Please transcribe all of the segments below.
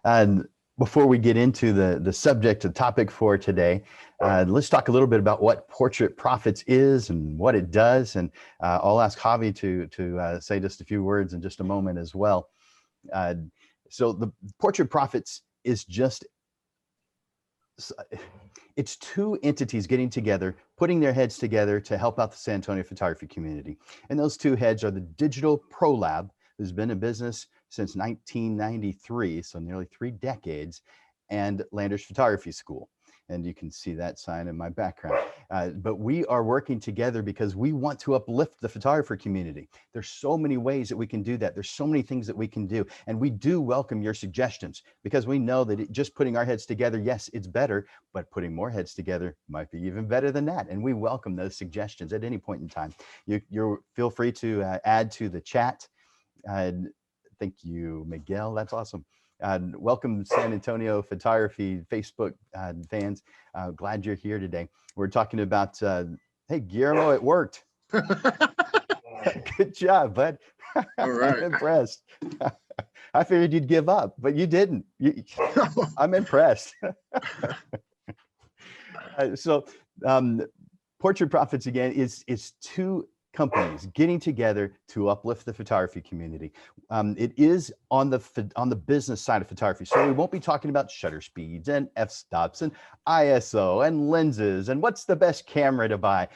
And before we get into the subject, the topic for today, let's talk a little bit about what Portrait Profits is and what it does. And I'll ask Javi to say just a few words in just a moment as well. Uh, so the Portrait Profits is just it's two entities getting together, putting their heads together to help out the San Antonio photography community. And those two heads are the Digital Pro Lab, who's been in business since 1993, so nearly 3 decades, and Landers Photography School. And you can see that sign in my background. But we are working together because we want to uplift the photographer community. There's so many ways that we can do that. There's so many things that we can do. And we do welcome your suggestions because we know that just putting our heads together, yes, it's better, but putting more heads together might be even better than that. And we welcome those suggestions at any point in time. You feel free to add to the chat. Thank you, Miguel. That's awesome. Welcome, San Antonio photography Facebook fans. Glad you're here today. We're talking about, hey, Guillermo, it worked. Good job, bud. All right. I'm impressed. I figured you'd give up, but you didn't. I'm impressed. Portrait Profits, again, is two companies getting together to uplift the photography community. It is on the business side of photography, so we won't be talking about shutter speeds and f-stops and ISO and lenses and what's the best camera to buy.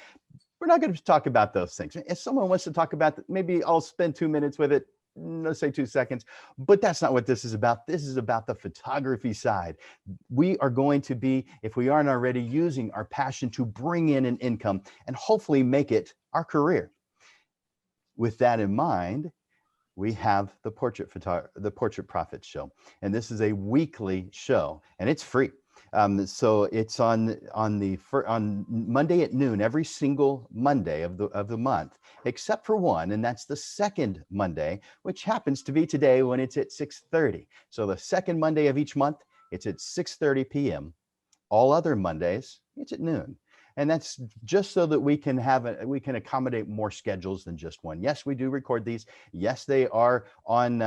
We're not going to talk about those things. If someone wants to talk about, maybe I'll spend 2 minutes with it. Let's say 2 seconds, but that's not what this is about. This is about the photography side. We are going to be, if we aren't already, using our passion to bring in an income and hopefully make it our career. With that in mind, we have the Portrait Profits Show, and this is a weekly show, and it's free. So it's on Monday at noon, every single Monday of the month, except for one, and that's the second Monday, which happens to be today when it's at 6:30. So the second Monday of each month, it's at 6:30 p.m. All other Mondays, it's at noon. And that's just so that we can accommodate more schedules than just one. Yes, we do record these. Yes, they are on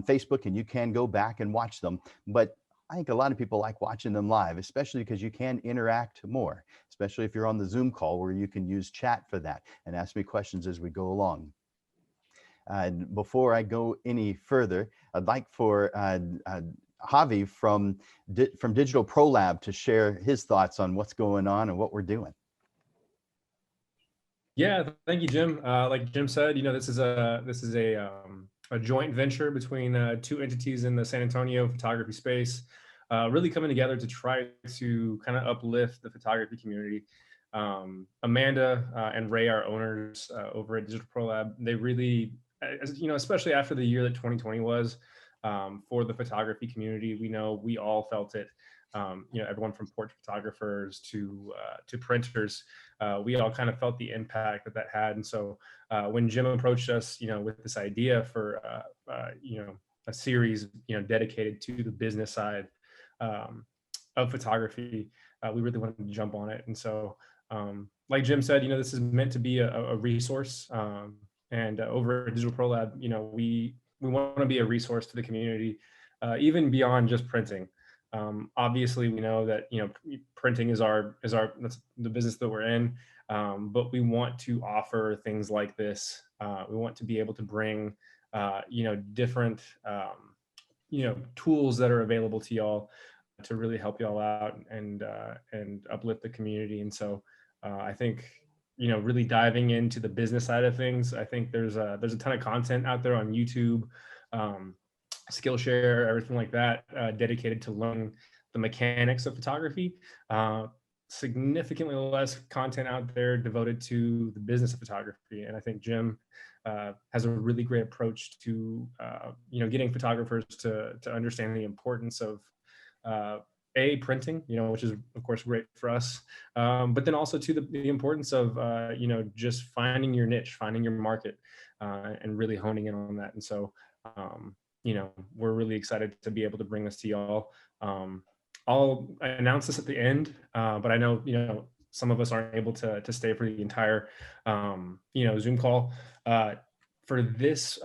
Facebook, and you can go back and watch them. But I think a lot of people like watching them live, especially because you can interact more, especially if you're on the Zoom call where you can use chat for that and ask me questions as we go along. Before I go any further, I'd like for Javi from Digital Pro Lab to share his thoughts on what's going on and what we're doing. Yeah, thank you, Jim. Like Jim said, this is a joint venture between two entities in the San Antonio photography space, really coming together to try to kind of uplift the photography community. Amanda and Ray, our owners over at Digital Pro Lab, they really, especially after the year that 2020 was for the photography community, we all felt it. Everyone from portrait photographers to printers, we all kind of felt the impact that had. And so when Jim approached us, with this idea for, a series, dedicated to the business side of photography, we really wanted to jump on it. And so, like Jim said, this is meant to be a resource. And over at Digital Pro Lab, we want to be a resource to the community, even beyond just printing. Obviously, we know that printing is that's the business that we're in, but we want to offer things like this. We want to be able to bring different tools that are available to y'all to really help y'all out and uplift the community. And so I think really diving into the business side of things, I think there's a ton of content out there on YouTube. Skillshare, everything like that, dedicated to learning the mechanics of photography. Significantly less content out there devoted to the business of photography. And I think Jim has a really great approach to getting photographers to understand the importance of printing, which is of course great for us, but then also to the importance of just finding your niche, finding your market, and really honing in on that. And so we're really excited to be able to bring this to y'all. I'll announce this at the end, but I know, some of us aren't able to stay for the entire, Zoom call. for this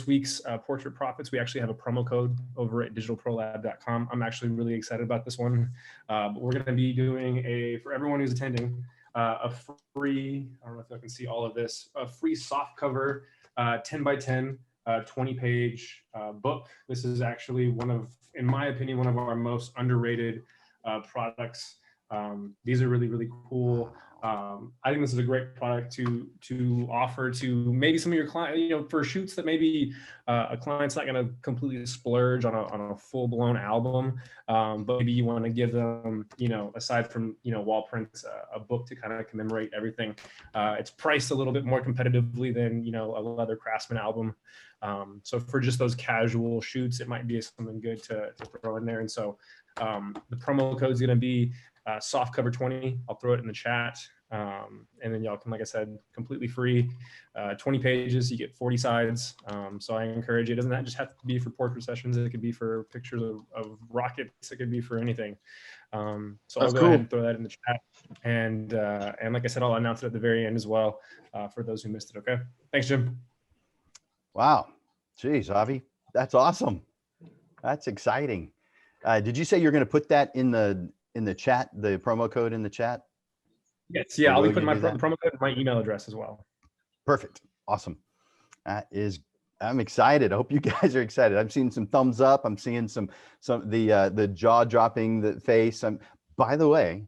week's Portrait Profits, we actually have a promo code over at digitalprolab.com. I'm actually really excited about this one. But we're going to be doing for everyone who's attending, a free, I don't know if I can see all of this, a free soft cover 10 by 10 20-page book. This is actually in my opinion, one of our most underrated products. These are really, really cool. I think this is a great product to offer to maybe some of your clients, for shoots that maybe a client's not going to completely splurge on a full blown album, but maybe you want to give them, aside from wall prints, a book to kind of commemorate everything. It's priced a little bit more competitively than a leather Craftsman album. So for just those casual shoots, it might be something good to throw in there. And so the promo code is going to be soft cover 20. I'll throw it in the chat. And then y'all can, like I said, completely free, 20 pages, you get 40 sides. So I encourage you. It doesn't just have to be for portrait sessions. It could be for pictures of rockets. It could be for anything. So I'll go ahead and throw that in the chat. And like I said, I'll announce it at the very end as well for those who missed it. Okay. Thanks, Jim. Wow. Geez, Avi, that's awesome. That's exciting. Did you say you're going to put that in the chat, the promo code in the chat? Yes. Yeah. I'll be putting the promo code and my email address as well. Perfect. Awesome. I'm excited. I hope you guys are excited. I'm seeing some thumbs up. I'm seeing some the jaw dropping, the face. By the way,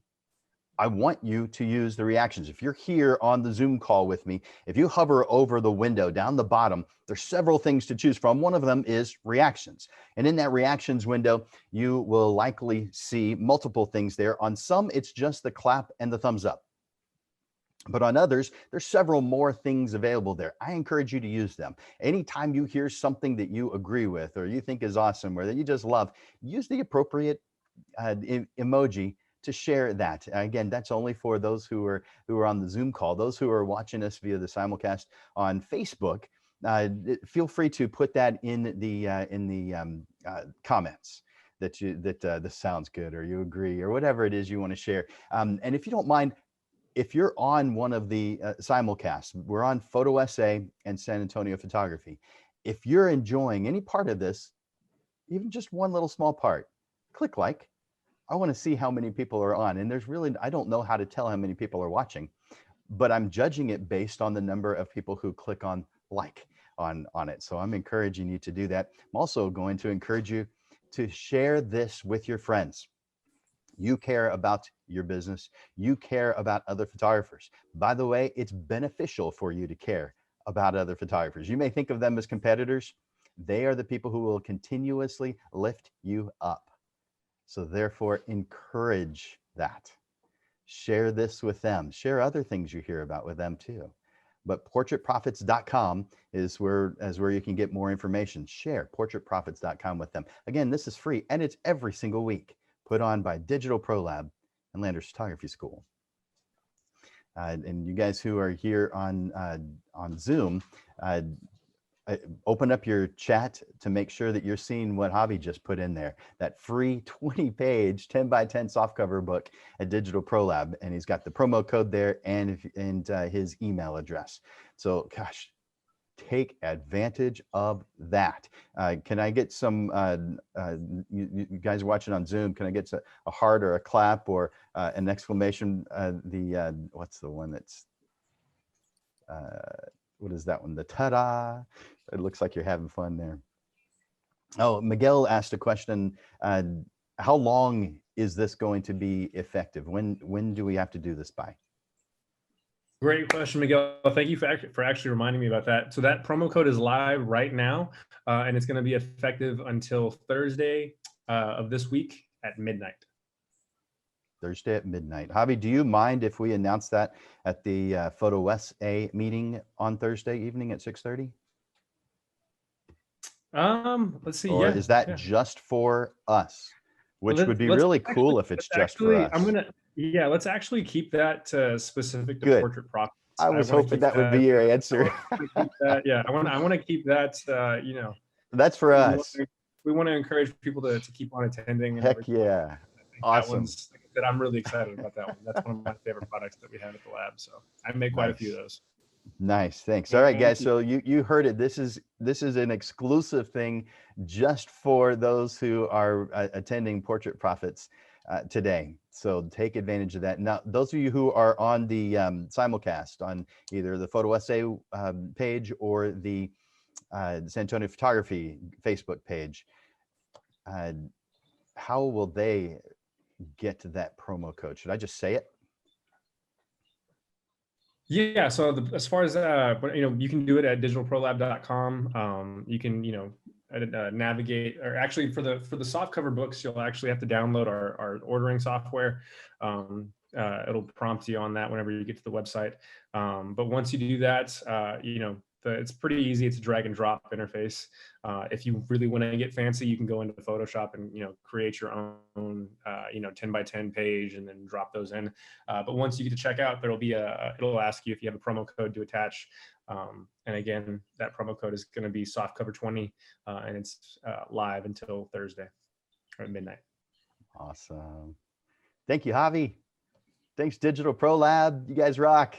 I want you to use the reactions. If you're here on the Zoom call with me, if you hover over the window down the bottom, there's several things to choose from. One of them is reactions. And in that reactions window, you will likely see multiple things there. On some, it's just the clap and the thumbs up. But on others, there's several more things available there. I encourage you to use them. Anytime you hear something that you agree with or you think is awesome or that you just love, use the appropriate emoji to share that. Again, that's only for those who are on the Zoom call. Those who are watching us via the simulcast on Facebook, feel free to put that in the comments that this sounds good or you agree or whatever it is you want to share. And if you don't mind, if you're on one of the simulcasts, we're on Photo SA and San Antonio Photography. If you're enjoying any part of this, even just one little small part, click like. I want to see how many people are on. And I don't know how to tell how many people are watching, but I'm judging it based on the number of people who click on like on it. So I'm encouraging you to do that. I'm also going to encourage you to share this with your friends. You care about your business. You care about other photographers. By the way, it's beneficial for you to care about other photographers. You may think of them as competitors. They are the people who will continuously lift you up. So therefore, encourage that. Share this with them. Share other things you hear about with them too. But portraitprofits.com is where you can get more information. Share portraitprofits.com with them. Again, this is free and it's every single week, put on by Digital Pro Lab and Landers Photography School. And you guys who are here on Zoom, open up your chat to make sure that you're seeing what Javi just put in there, that free 20-page 10 by 10 softcover book at Digital Pro Lab. And he's got the promo code there and his email address. So gosh, take advantage of that. Can I get some, you guys watching on Zoom, can I get a heart or a clap or an exclamation? What's the one that's, what is that one? The ta-da. It looks like you're having fun there. Oh, Miguel asked a question. How long is this going to be effective? When do we have to do this by? Great question, Miguel. Thank you for actually reminding me about that. So that promo code is live right now, and it's going to be effective until Thursday of this week at midnight. Thursday at midnight. Javi, do you mind if we announce that at the Photo SA meeting on Thursday evening at 6:30? Let's see. Or yeah, is that yeah. just for us? Which would be really cool if it's just for us. Let's actually keep that specific to Good. Portrait Profits. I was hoping that would be your answer. I want to keep that. That's for us. We want to encourage people to keep on attending. And Heck yeah! Awesome. Like I said, I'm really excited about that one. That's one of my favorite products that we have at the lab. So I make quite a few of those. Nice, thanks. All right, guys. Thank you. So you heard it. This is an exclusive thing just for those who are attending Portrait Profits today. So take advantage of that. Now, those of you who are on the simulcast on either the Photo Essay page or the San Antonio Photography Facebook page, how will they get to that promo code? Should I just say it? Yeah, so as far as you can do it at digitalprolab.com. You can navigate, or actually for the softcover books, you'll actually have to download our ordering software. It'll prompt you on that whenever you get to the website. But once you do that, it's pretty easy. It's a drag and drop interface. If you really want to get fancy, you can go into Photoshop and create your own 10 by 10 page and then drop those in. But once you get to checkout, there'll be it'll ask you if you have a promo code to attach. And again, that promo code is going to be softcover20, and it's live until Thursday or midnight. Awesome. Thank you, Javi. Thanks, Digital Pro Lab. You guys rock.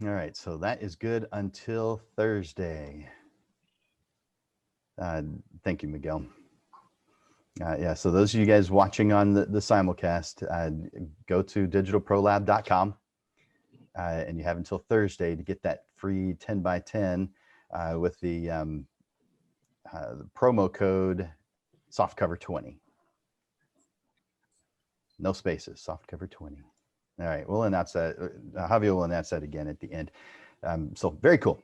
All right, so that is good until Thursday. Thank you, Miguel. Yeah, so those of you guys watching on the simulcast, go to digitalprolab.com, and you have until Thursday to get that free 10 by 10 with the promo code softcover20. No spaces, softcover20. All right, we'll announce that. Javier will announce that again at the end. So very cool.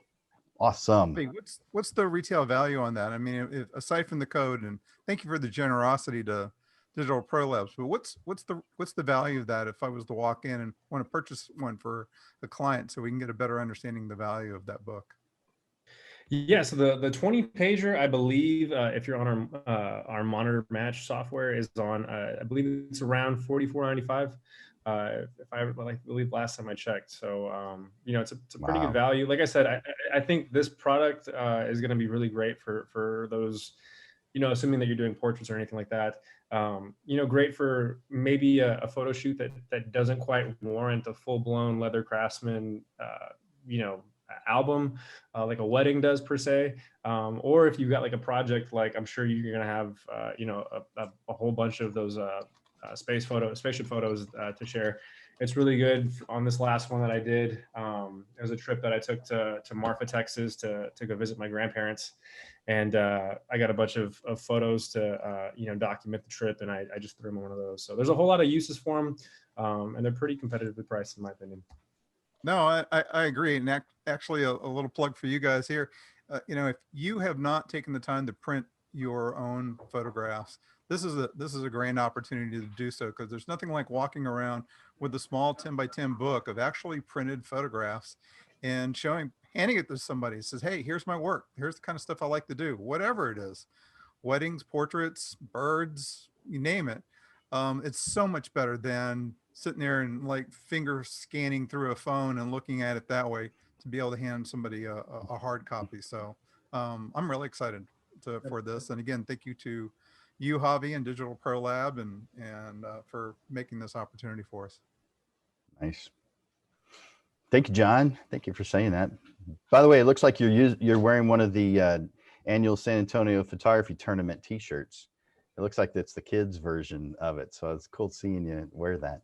Awesome. Hey, what's the retail value on that? I mean, aside from the code, and thank you for the generosity to Digital Pro Labs, but what's the value of that if I was to walk in and want to purchase one for a client so we can get a better understanding of the value of that book? Yeah, so the 20 pager, I believe, if you're on our Monitor Match software, is on I believe it's around $44.95. If I believe last time I checked. So it's a pretty good value. Like I said, I think this product is going to be really great for those, assuming that you're doing portraits or anything like that. Great for maybe a photo shoot that doesn't quite warrant a full-blown leather craftsman album like a wedding does per se, or if you've got like a project, like I'm sure you're gonna have a whole bunch of those spaceship photos to share. It's really good. On this last one that I did, it was a trip that I took to Marfa, Texas to go visit my grandparents, and I got a bunch of photos to document the trip, and I just threw them in one of those. So there's a whole lot of uses for them, and they're pretty competitively priced in my opinion. No, I agree. And actually a little plug for you guys here. If you have not taken the time to print your own photographs, this is a grand opportunity to do so, because there's nothing like walking around with a small 10 by 10 book of actually printed photographs and handing it to somebody. It says, hey, here's my work. Here's the kind of stuff I like to do, whatever it is, weddings, portraits, birds, you name it. It's so much better than sitting there and like finger scanning through a phone and looking at it that way, to be able to hand somebody a hard copy. So I'm really excited for this. And again, thank you to you, Javi, and Digital Pro Lab, and for making this opportunity for us. Nice. Thank you, John. Thank you for saying that. By the way, it looks like you're wearing one of the annual San Antonio Photography Tournament T-shirts. It looks like that's the kids' version of it. So it's cool seeing you wear that.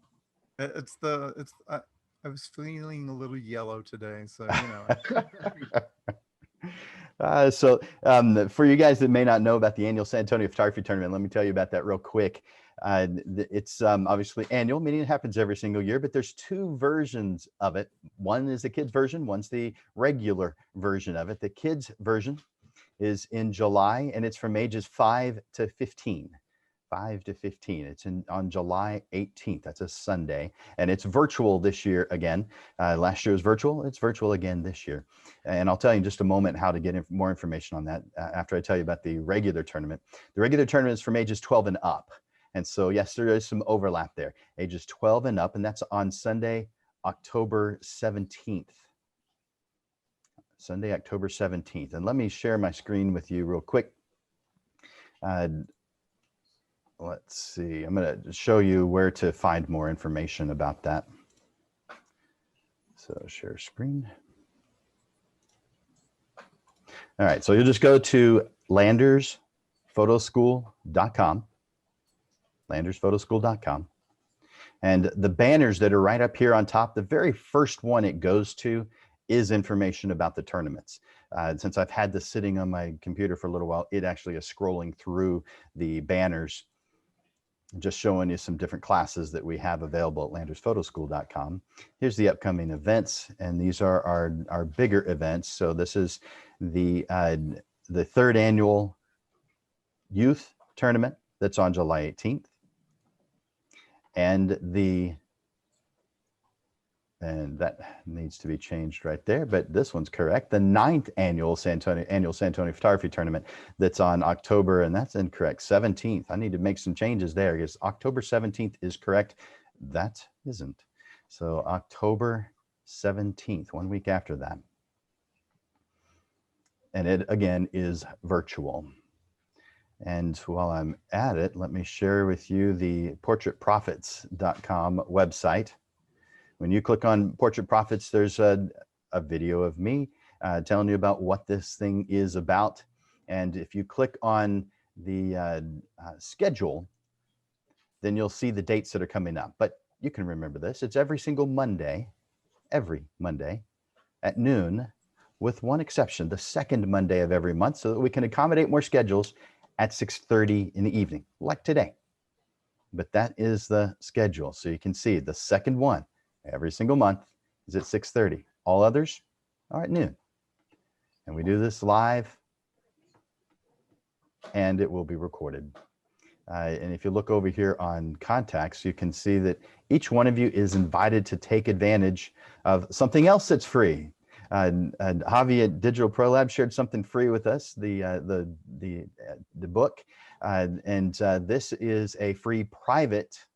I was feeling a little yellow today, so for you guys that may not know about the annual San Antonio Photography Tournament, let me tell you about that real quick. It's obviously annual, meaning it happens every single year, but there's two versions of it. One is the kids version, one's the regular version of it. The kids version is in July, and it's from ages 5 to 15. 5 to 15. It's on July 18th. That's a Sunday, and it's virtual this year again. Last year was virtual. It's virtual again this year. And I'll tell you in just a moment how to get more information on that after I tell you about the regular tournament. The regular tournament is from ages 12 and up. And so, yes, there is some overlap there. Ages 12 and up, and that's on Sunday, October 17th. Sunday, October 17th. And let me share my screen with you real quick. Let's see, I'm going to show you where to find more information about that. So share screen. All right, so you'll just go to landersphotoschool.com, landersphotoschool.com. And the banners that are right up here on top, the very first one it goes to is information about the tournaments. Since I've had this sitting on my computer for a little while, it actually is scrolling through the banners, just showing you some different classes that we have available at landersphotoschool.com. Here's the upcoming events, and these are our bigger events. So this is the third annual youth tournament that's on July 18th. And that needs to be changed right there, but this one's correct. The 9th annual San Antonio Photography Tournament that's on October, and that's incorrect, 17th. I need to make some changes there because October 17th is correct. That isn't. So October 17th, 1 week after that. And it, again, is virtual. And while I'm at it, let me share with you the portraitprofits.com website. When you click on Portrait Profits, there's a video of me telling you about what this thing is about. And if you click on the schedule, then you'll see the dates that are coming up. But you can remember this. It's every single Monday, every Monday at noon, with one exception, the second Monday of every month, so that we can accommodate more schedules at 6:30 in the evening, like today. But that is the schedule. So you can see the second one every single month is at 6:30. All others are at noon. And we do this live, and it will be recorded. And if you look over here on contacts, you can see that each one of you is invited to take advantage of something else that's free. And Javi at Digital Pro Lab shared something free with us, the book. This is a free private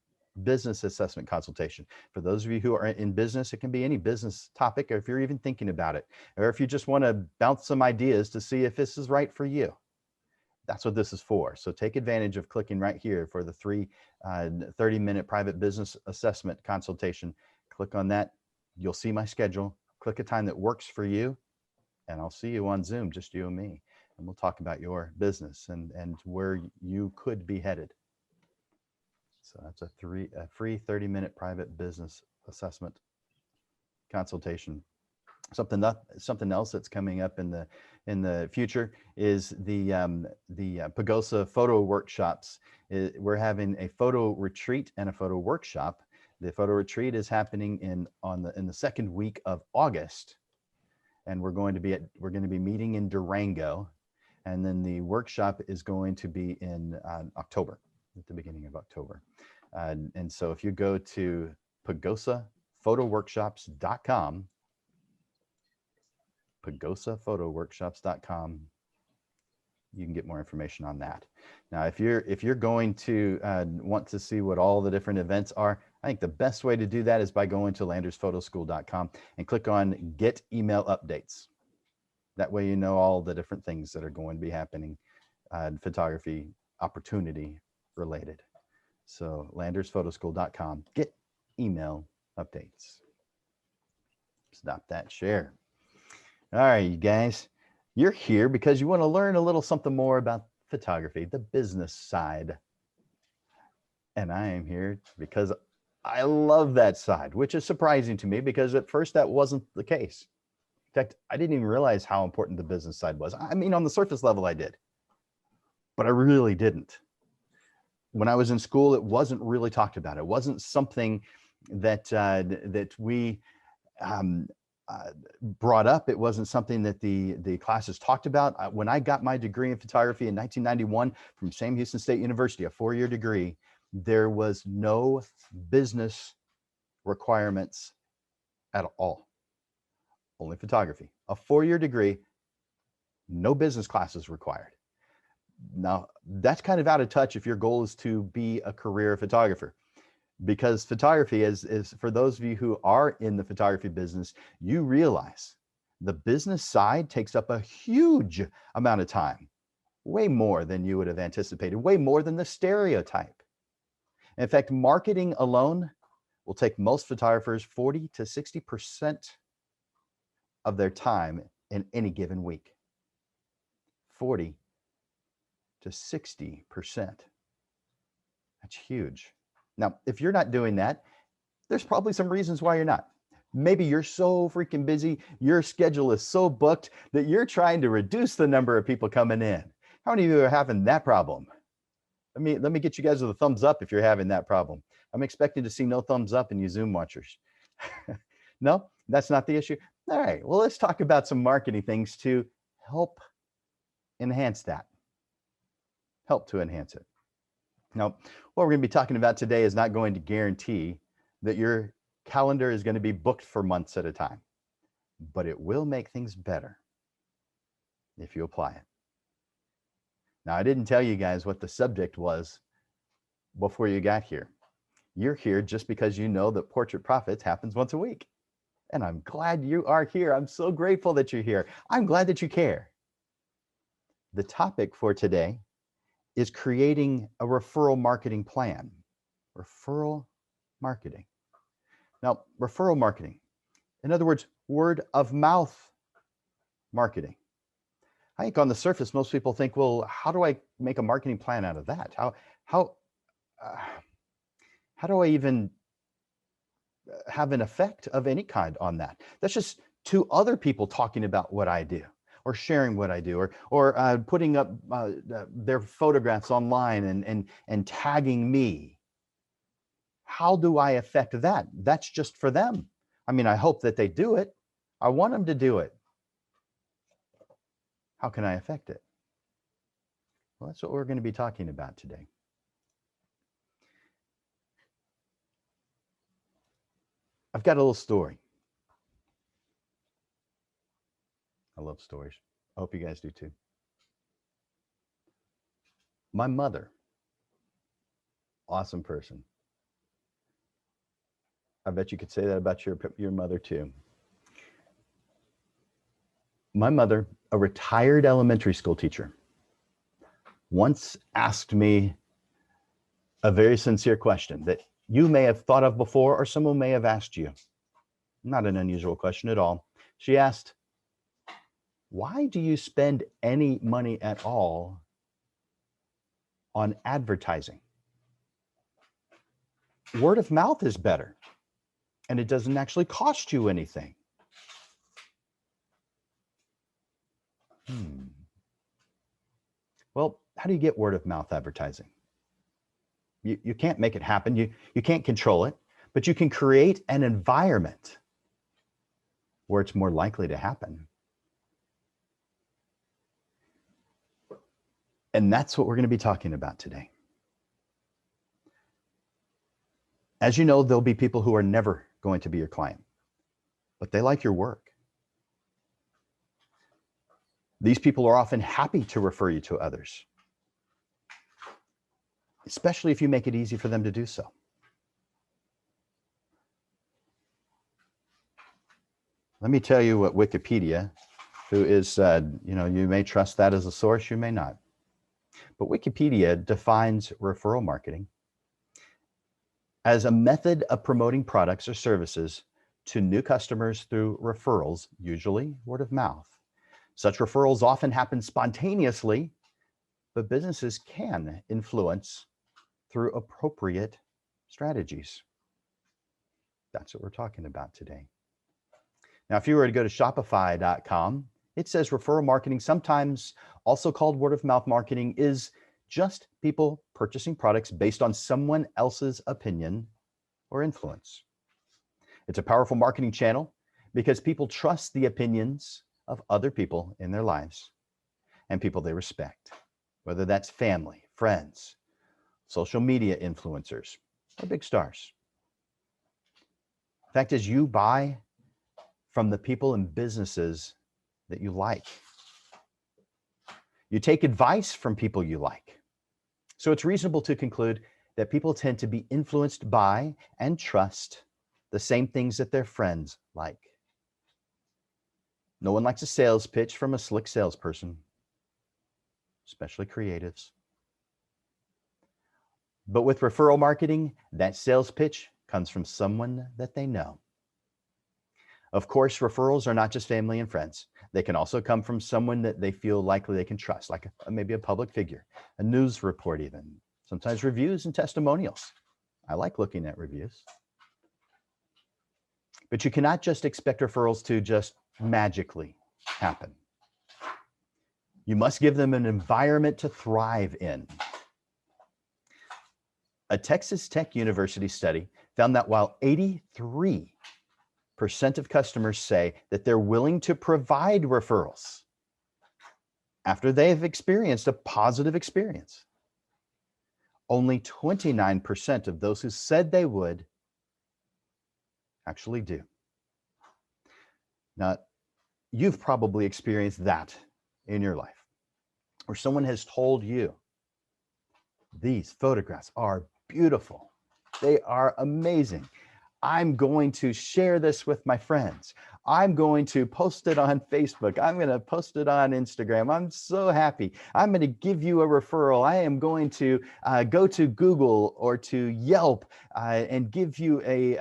business assessment consultation. For those of you who are in business, it can be any business topic, or if you're even thinking about it, or if you just want to bounce some ideas to see if this is right for you. That's what this is for. So take advantage of clicking right here for the free 30-minute private business assessment consultation. Click on that. You'll see my schedule. Click a time that works for you, and I'll see you on Zoom, just you and me. And we'll talk about your business and where you could be headed. So that's a free 30-minute private business assessment consultation. Something else that's coming up in the future is the Pagosa photo workshops. We're having a photo retreat and a photo workshop. The photo retreat is happening in the second week of August, and we're going to be meeting in Durango, and then the workshop is going to be in October, at the beginning of October. And so if you go to PagosaPhotoWorkshops.com, PagosaPhotoWorkshops.com, you can get more information on that. Now, if you're going to want to see what all the different events are, I think the best way to do that is by going to landersphotoschool.com and click on Get Email Updates. That way you know all the different things that are going to be happening, photography opportunity related. So landersphotoschool.com, get email updates. Stop that share. All right, you guys, you're here because you want to learn a little something more about photography, the business side. And I am here because I love that side, which is surprising to me because at first that wasn't the case. In fact, I didn't even realize how important the business side was. I mean, on the surface level, I did, but I really didn't. When I was in school, it wasn't really talked about. It wasn't something that we brought up. It wasn't something that the classes talked about. When I got my degree in photography in 1991 from Sam Houston State University, a 4-year degree, there was no business requirements at all. Only photography. A 4-year degree, no business classes required. Now, that's kind of out of touch if your goal is to be a career photographer, because photography is for those of you who are in the photography business, you realize the business side takes up a huge amount of time, way more than you would have anticipated, way more than the stereotype. In fact, marketing alone will take most photographers 40 to 60% of their time in any given week. 40 to 60%. That's huge. Now, if you're not doing that, there's probably some reasons why you're not. Maybe you're so freaking busy, your schedule is so booked that you're trying to reduce the number of people coming in. How many of you are having that problem? Let me get you guys with a thumbs up if you're having that problem. I'm expecting to see no thumbs up in you Zoom watchers. No, that's not the issue. All right, well, let's talk about some marketing things to help enhance that. Help to enhance it. Now, what we're going to be talking about today is not going to guarantee that your calendar is going to be booked for months at a time, but it will make things better if you apply it. Now, I didn't tell you guys what the subject was before you got here. You're here just because you know that Portrait Profits happens once a week. And I'm glad you are here. I'm so grateful that you're here. I'm glad that you care. The topic for today is creating a referral marketing plan. Referral marketing. Now, referral marketing, in other words, word of mouth marketing. I think on the surface, most people think, well, how do I make a marketing plan out of that? How do I even have an effect of any kind on that? That's just two other people talking about what I do, or sharing what I do, or putting up their photographs online and tagging me. How do I affect that? That's just for them. I mean, I hope that they do it. I want them to do it. How can I affect it? Well, that's what we're going to be talking about today. I've got a little story. I love stories. I hope you guys do too. My mother, awesome person. I bet you could say that about your mother too. My mother, a retired elementary school teacher, once asked me a very sincere question that you may have thought of before, or someone may have asked you. Not an unusual question at all. She asked, why do you spend any money at all on advertising? Word of mouth is better, and it doesn't actually cost you anything. Well, how do you get word of mouth advertising? You can't make it happen. You can't control it, but you can create an environment where it's more likely to happen. And that's what we're going to be talking about today. As you know, there'll be people who are never going to be your client, but they like your work. These people are often happy to refer you to others, especially if you make it easy for them to do so. Let me tell you what Wikipedia, who is, you may trust that as a source, you may not. But Wikipedia defines referral marketing as a method of promoting products or services to new customers through referrals, usually word of mouth. Such referrals often happen spontaneously, but businesses can influence through appropriate strategies. That's what we're talking about today. Now, if you were to go to Shopify.com, it says referral marketing, sometimes also called word of mouth marketing, is just people purchasing products based on someone else's opinion or influence. It's a powerful marketing channel because people trust the opinions of other people in their lives and people they respect, whether that's family, friends, social media influencers, or big stars. The fact is, you buy from the people and businesses that you like. You take advice from people you like. So it's reasonable to conclude that people tend to be influenced by and trust the same things that their friends like. No one likes a sales pitch from a slick salesperson, especially creatives. But with referral marketing, that sales pitch comes from someone that they know. Of course, referrals are not just family and friends. They can also come from someone that they feel likely they can trust, like maybe a public figure, a news report even, sometimes reviews and testimonials. I like looking at reviews. But you cannot just expect referrals to just magically happen. You must give them an environment to thrive in. A Texas Tech University study found that while 83% of customers say that they're willing to provide referrals after they've experienced a positive experience, only 29% of those who said they would actually do. Now, you've probably experienced that in your life, where someone has told you, these photographs are beautiful. They are amazing. I'm going to share this with my friends. I'm going to post it on Facebook. I'm going to post it on Instagram. I'm so happy. I'm going to give you a referral. I am going to go to Google or to Yelp and give you a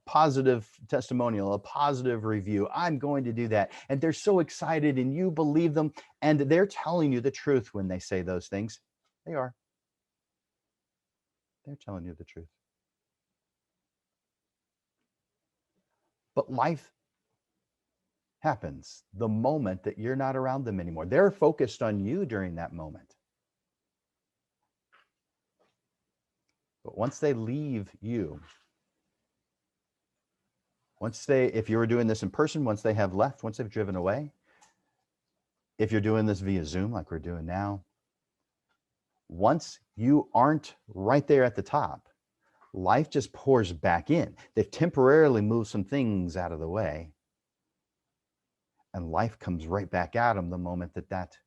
positive testimonial, a positive review. I'm going to do that. And they're so excited and you believe them. And they're telling you the truth when they say those things. They are. They're telling you the truth. But life happens the moment that you're not around them anymore. They're focused on you during that moment. But once they leave you, if you were doing this in person, once they have left, once they've driven away, if you're doing this via Zoom like we're doing now, once you aren't right there at the top, life just pours back in. They've temporarily moved some things out of the way, and life comes right back at them the moment that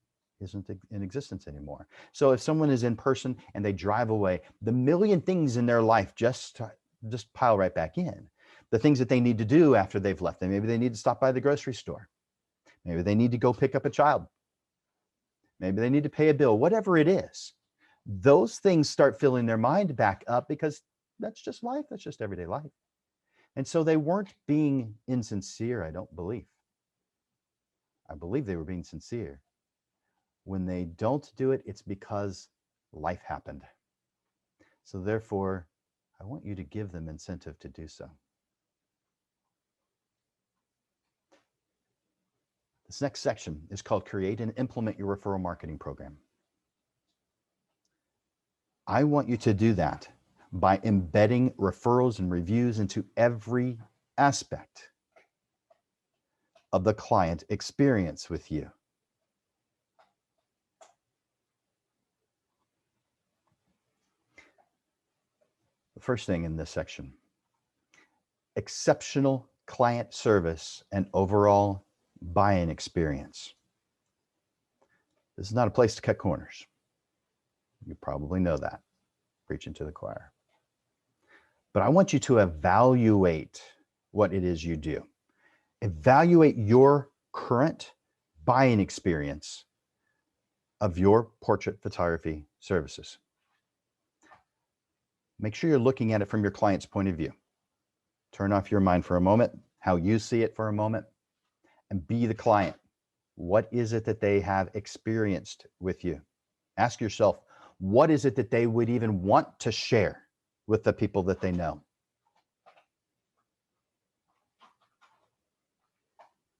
isn't in existence anymore. So if someone is in person and they drive away, the million things in their life just pile right back in. The things that they need to do after they've left. Maybe they need to stop by the grocery store. Maybe they need to go pick up a child. Maybe they need to pay a bill, whatever it is. Those things start filling their mind back up because that's just life. That's just everyday life. And so they weren't being insincere, I don't believe. I believe they were being sincere. When they don't do it, it's because life happened. So therefore, I want you to give them incentive to do so. This next section is called Create and Implement Your Referral Marketing Program. I want you to do that by embedding referrals and reviews into every aspect of the client experience with you. The first thing in this section, exceptional client service and overall buying experience. This is not a place to cut corners. You probably know that, preaching to the choir. But I want you to evaluate what it is you do. Evaluate your current buying experience of your portrait photography services. Make sure you're looking at it from your client's point of view. Turn off your mind for a moment, how you see it for a moment, and be the client. What is it that they have experienced with you? Ask yourself, what is it that they would even want to share with the people that they know?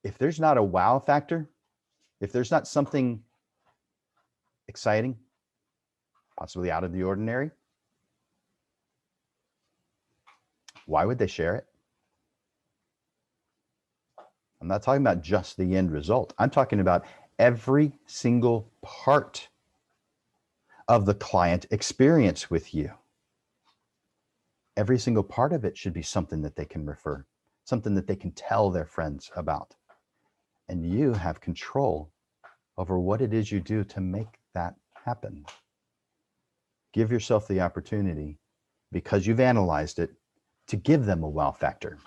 If there's not a wow factor, if there's not something exciting, possibly out of the ordinary, why would they share it? I'm not talking about just the end result. I'm talking about every single part of the client experience with you. Every single part of it should be something that they can refer, something that they can tell their friends about. And you have control over what it is you do to make that happen. Give yourself the opportunity, because you've analyzed it, to give them a wow factor.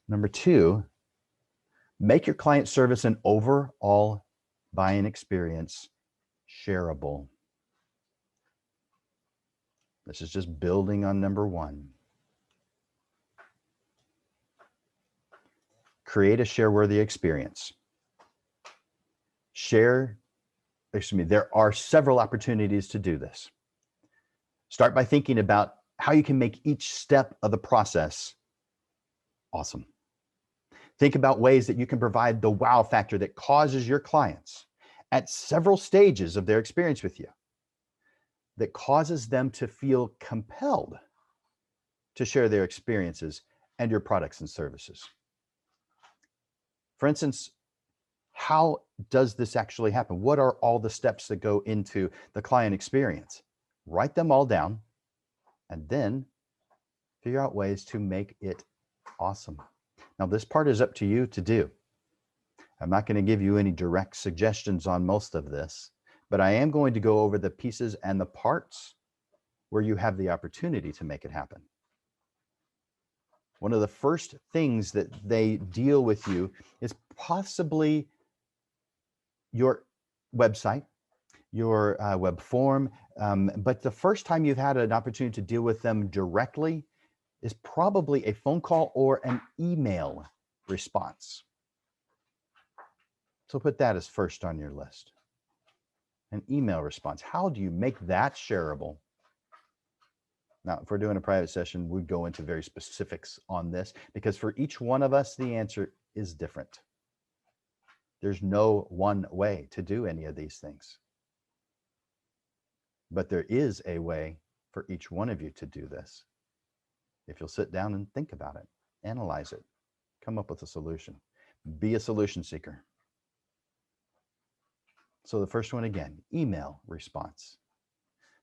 Number two, make your client service and overall buying experience shareable. This is just building on number one. Create a share-worthy experience. There are several opportunities to do this. Start by thinking about how you can make each step of the process awesome. Think about ways that you can provide the wow factor that causes your clients at several stages of their experience with you, that causes them to feel compelled to share their experiences and your products and services. For instance, how does this actually happen? What are all the steps that go into the client experience? Write them all down and then figure out ways to make it awesome. Now, this part is up to you to do. I'm not going to give you any direct suggestions on most of this, but I am going to go over the pieces and the parts where you have the opportunity to make it happen. One of the first things that they deal with you is possibly your website, your web form, but the first time you've had an opportunity to deal with them directly is probably a phone call or an email response. So put that as first on your list. An email response. How do you make that shareable? Now, if we're doing a private session, we'd go into very specifics on this because for each one of us, the answer is different. There's no one way to do any of these things. But there is a way for each one of you to do this. If you'll sit down and think about it, analyze it, come up with a solution, be a solution seeker. So the first one again, email response.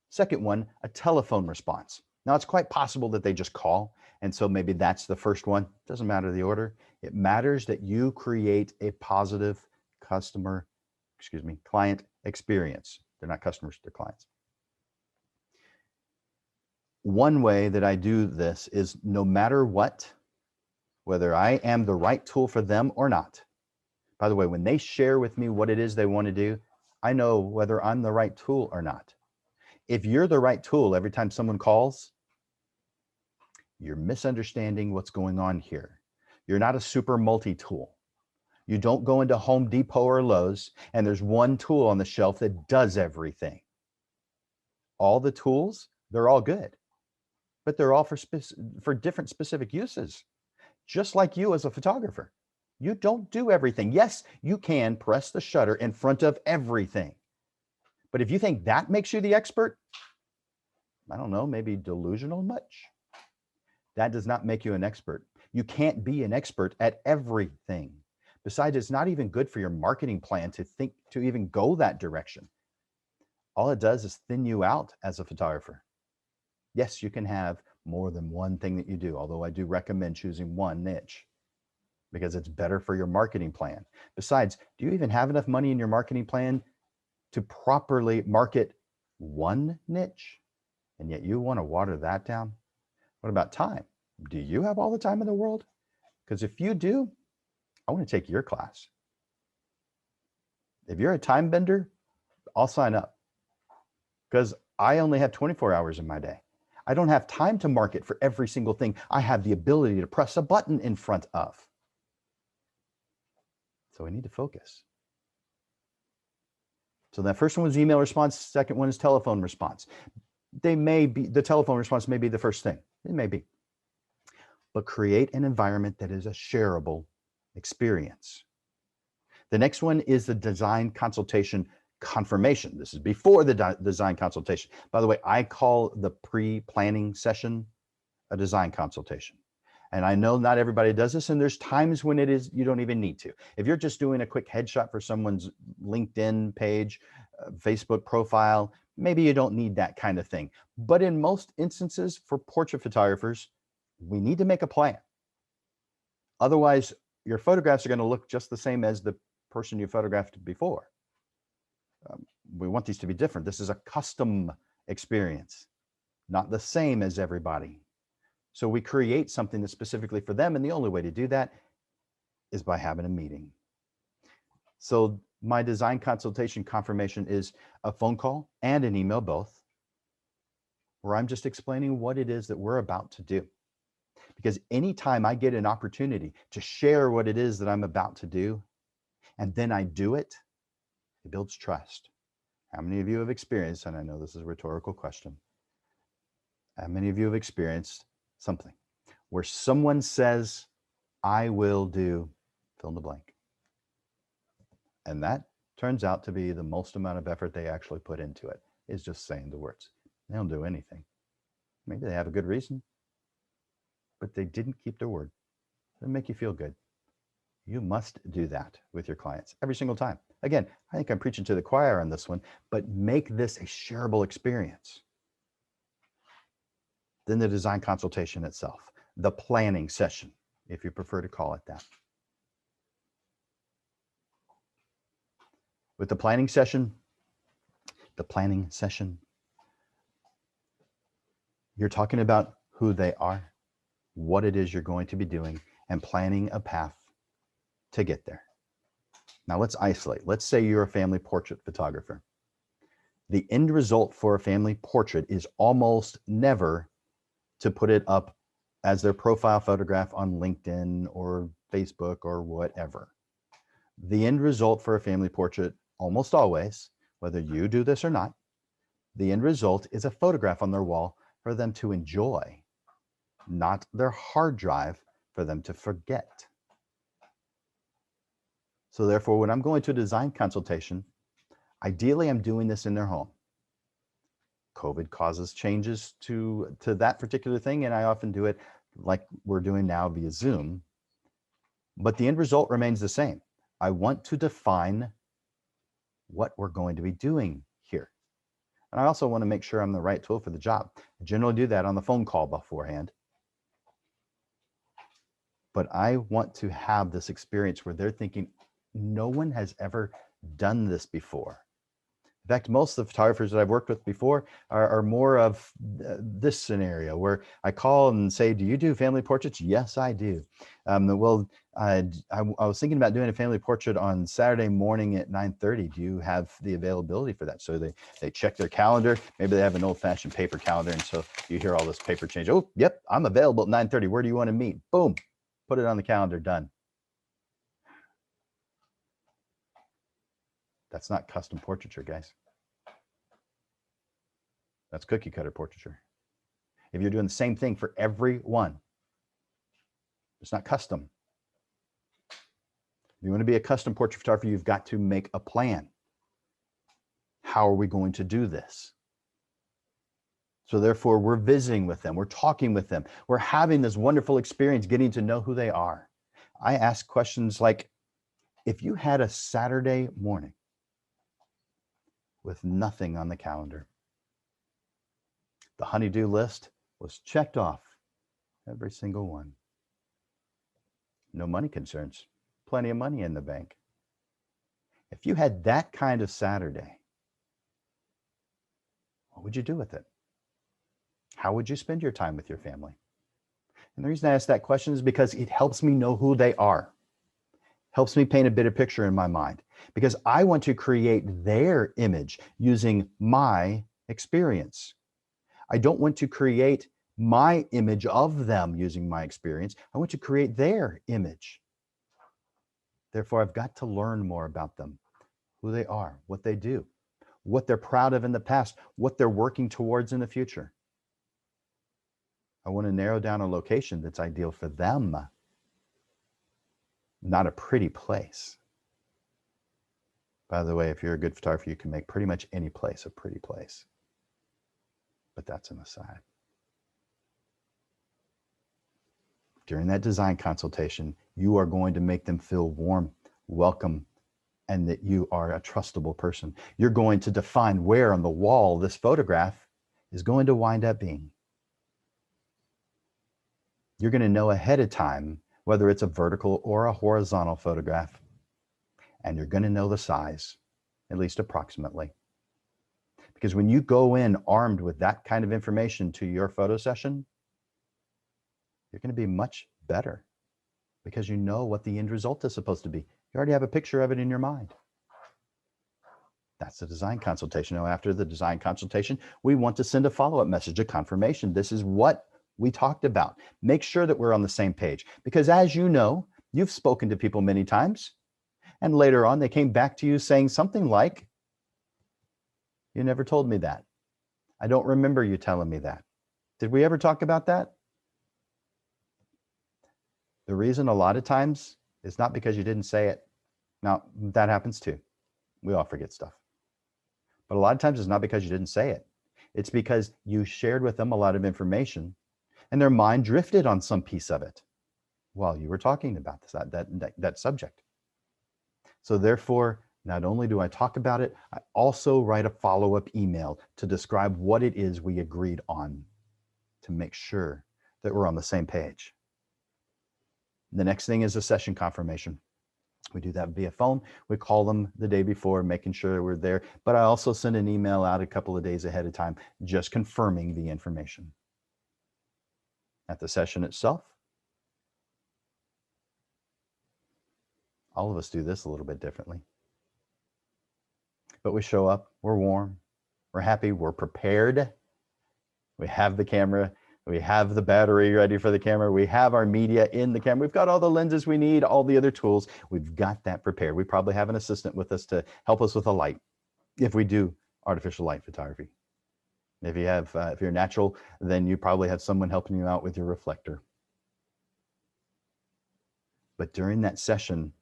Second one, a telephone response. Now it's quite possible that they just call, and so maybe that's the first one. Doesn't matter the order. It matters that you create a positive client experience. They're not customers, they're clients. One way that I do this is no matter what, whether I am the right tool for them or not. By the way, when they share with me what it is they want to do, I know whether I'm the right tool or not. If you're the right tool every time someone calls, you're misunderstanding what's going on here. You're not a super multi-tool. You don't go into Home Depot or Lowe's and there's one tool on the shelf that does everything. All the tools, they're all good, but they're all for different specific uses. Just like you as a photographer, you don't do everything. Yes, you can press the shutter in front of everything. But if you think that makes you the expert, I don't know, maybe delusional much. That does not make you an expert. You can't be an expert at everything. Besides, it's not even good for your marketing plan to even go that direction. All it does is thin you out as a photographer. Yes, you can have more than one thing that you do, although I do recommend choosing one niche because it's better for your marketing plan. Besides, do you even have enough money in your marketing plan to properly market one niche? And yet you want to water that down? What about time? Do you have all the time in the world? Because if you do, I want to take your class. If you're a time bender, I'll sign up because I only have 24 hours in my day. I don't have time to market for every single thing I have the ability to press a button in front of. So we need to focus. So that first one was email response. Second one is telephone response. The telephone response may be the first thing. It may be. But create an environment that is a shareable experience. The next one is the design consultation confirmation. This is before the design consultation. By the way, I call the pre-planning session a design consultation. And I know not everybody does this, and there's times when you don't even need to. If you're just doing a quick headshot for someone's LinkedIn page, Facebook profile, maybe you don't need that kind of thing. But in most instances, for portrait photographers, we need to make a plan. Otherwise, your photographs are going to look just the same as the person you photographed before. We want these to be different. This is a custom experience, not the same as everybody. So we create something that's specifically for them, and the only way to do that is by having a meeting. So my design consultation confirmation is a phone call and an email both, where I'm just explaining what it is that we're about to do. Because anytime I get an opportunity to share what it is that I'm about to do, and then I do it, it builds trust. How many of you have experienced, and I know this is a rhetorical question, how many of you have experienced something where someone says, I will do fill in the blank. And that turns out to be the most amount of effort they actually put into it, is just saying the words. They don't do anything. Maybe they have a good reason, but they didn't keep their word. It'll make you feel good. You must do that with your clients every single time. Again, I think I'm preaching to the choir on this one, but make this a shareable experience. Then the design consultation itself, the planning session, if you prefer to call it that. With the planning session, you're talking about who they are, what it is you're going to be doing, and planning a path to get there. Now let's isolate. Let's say you're a family portrait photographer. The end result for a family portrait is almost never to put it up as their profile photograph on LinkedIn or Facebook or whatever. The end result for a family portrait, almost always, whether you do this or not, the end result is a photograph on their wall for them to enjoy, not their hard drive for them to forget. So therefore, when I'm going to a design consultation, ideally I'm doing this in their home. COVID causes changes to that particular thing, and I often do it like we're doing now via Zoom. But the end result remains the same. I want to define what we're going to be doing here. And I also want to make sure I'm the right tool for the job. I generally do that on the phone call beforehand. But I want to have this experience where they're thinking, no one has ever done this before. In fact, most of the photographers that I've worked with before are more of this scenario where I call and say, do you do family portraits? Yes, I do. I was thinking about doing a family portrait on Saturday morning at 9:30. Do you have the availability for that? So they check their calendar. Maybe they have an old-fashioned paper calendar. And so you hear all this paper change. Oh, yep, I'm available at 9:30. Where do you want to meet? Boom, put it on the calendar, done. That's not custom portraiture, guys. That's cookie cutter portraiture. If you're doing the same thing for everyone, it's not custom. If you want to be a custom portrait photographer, you've got to make a plan. How are we going to do this? So therefore, we're visiting with them. We're talking with them. We're having this wonderful experience getting to know who they are. I ask questions like, if you had a Saturday morning with nothing on the calendar, the honey-do list was checked off, every single one. No money concerns, plenty of money in the bank. If you had that kind of Saturday, what would you do with it? How would you spend your time with your family? And the reason I ask that question is because it helps me know who they are, helps me paint a better picture in my mind, because I want to create their image using my experience. I don't want to create my image of them using my experience. I want to create their image. Therefore, I've got to learn more about them, who they are, what they do, what they're proud of in the past, what they're working towards in the future. I want to narrow down a location that's ideal for them, not a pretty place. By the way, if you're a good photographer, you can make pretty much any place a pretty place. But that's an aside. During that design consultation, you are going to make them feel warm, welcome, and that you are a trustable person. You're going to define where on the wall this photograph is going to wind up being. You're going to know ahead of time whether it's a vertical or a horizontal photograph, and you're going to know the size, at least approximately. Because when you go in armed with that kind of information to your photo session, you're going to be much better because you know what the end result is supposed to be. You already have a picture of it in your mind. That's the design consultation. Now, after the design consultation, we want to send a follow-up message, a confirmation. This is what we talked about. Make sure that we're on the same page, because as you know, you've spoken to people many times, and later on they came back to you saying something like, "You never told me that. I don't remember you telling me that. Did we ever talk about that?" The reason a lot of times is not because you didn't say it. Now, that happens too. We all forget stuff. But a lot of times it's not because you didn't say it. It's because you shared with them a lot of information and their mind drifted on some piece of it while you were talking about this, that subject. So therefore, not only do I talk about it, I also write a follow-up email to describe what it is we agreed on, to make sure that we're on the same page. The next thing is a session confirmation. We do that via phone. We call them the day before, making sure we're there. But I also send an email out a couple of days ahead of time, just confirming the information. At the session itself, all of us do this a little bit differently. But we show up, we're warm, we're happy, we're prepared. We have the camera, we have the battery ready for the camera, we have our media in the camera, we've got all the lenses we need, all the other tools, we've got that prepared. We probably have an assistant with us to help us with a light, if we do artificial light photography. If you're natural, then you probably have someone helping you out with your reflector. But during that session,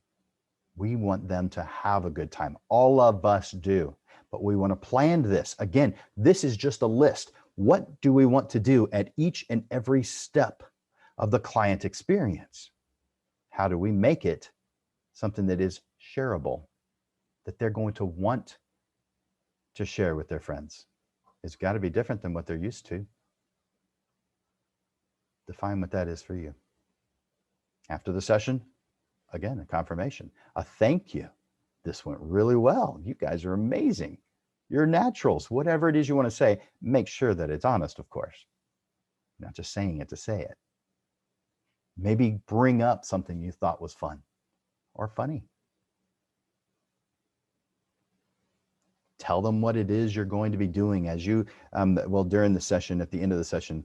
we want them to have a good time. All of us do, but we want to plan this. Again, this is just a list. What do we want to do at each and every step of the client experience? How do we make it something that is shareable, that they're going to want to share with their friends? It's got to be different than what they're used to. Define what that is for you. After the session, again, a confirmation, a thank you. This went really well. You guys are amazing. You're naturals. Whatever it is you want to say, make sure that it's honest, of course. Not just saying it to say it. Maybe bring up something you thought was fun or funny. Tell them what it is you're going to be doing as you, during the session, at the end of the session,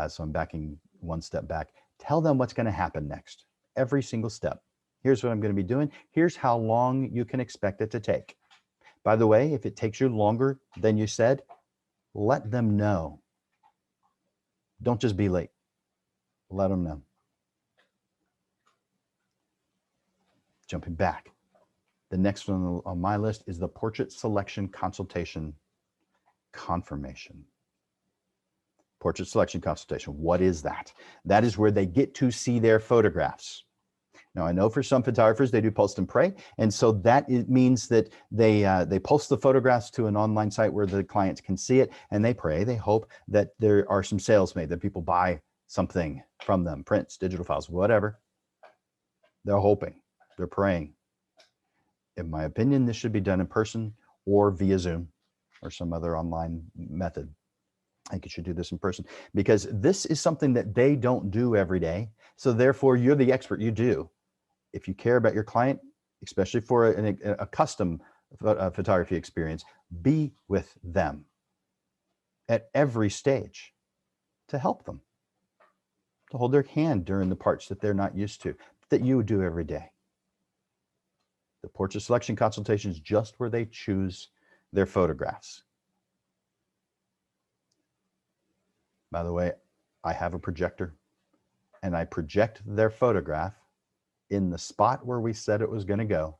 so I'm backing one step back, tell them what's going to happen next, every single step. Here's what I'm going to be doing. Here's how long you can expect it to take. By the way, if it takes you longer than you said, let them know. Don't just be late. Let them know. Jumping back. The next one on my list is the portrait selection consultation confirmation. Portrait selection consultation. What is that? That is where they get to see their photographs. Now, I know for some photographers, they do post and pray. And so that means that they post the photographs to an online site where the clients can see it, and they pray, they hope that there are some sales made, that people buy something from them, prints, digital files, whatever. They're hoping, they're praying. In my opinion, this should be done in person or via Zoom or some other online method. I think you should do this in person, because this is something that they don't do every day. So therefore, you're the expert, you do. If you care about your client, especially for a custom photography experience, be with them at every stage to help them, to hold their hand during the parts that they're not used to, that you would do every day. The portrait selection consultation is just where they choose their photographs. By the way, I have a projector, and I project their photograph in the spot where we said it was going to go,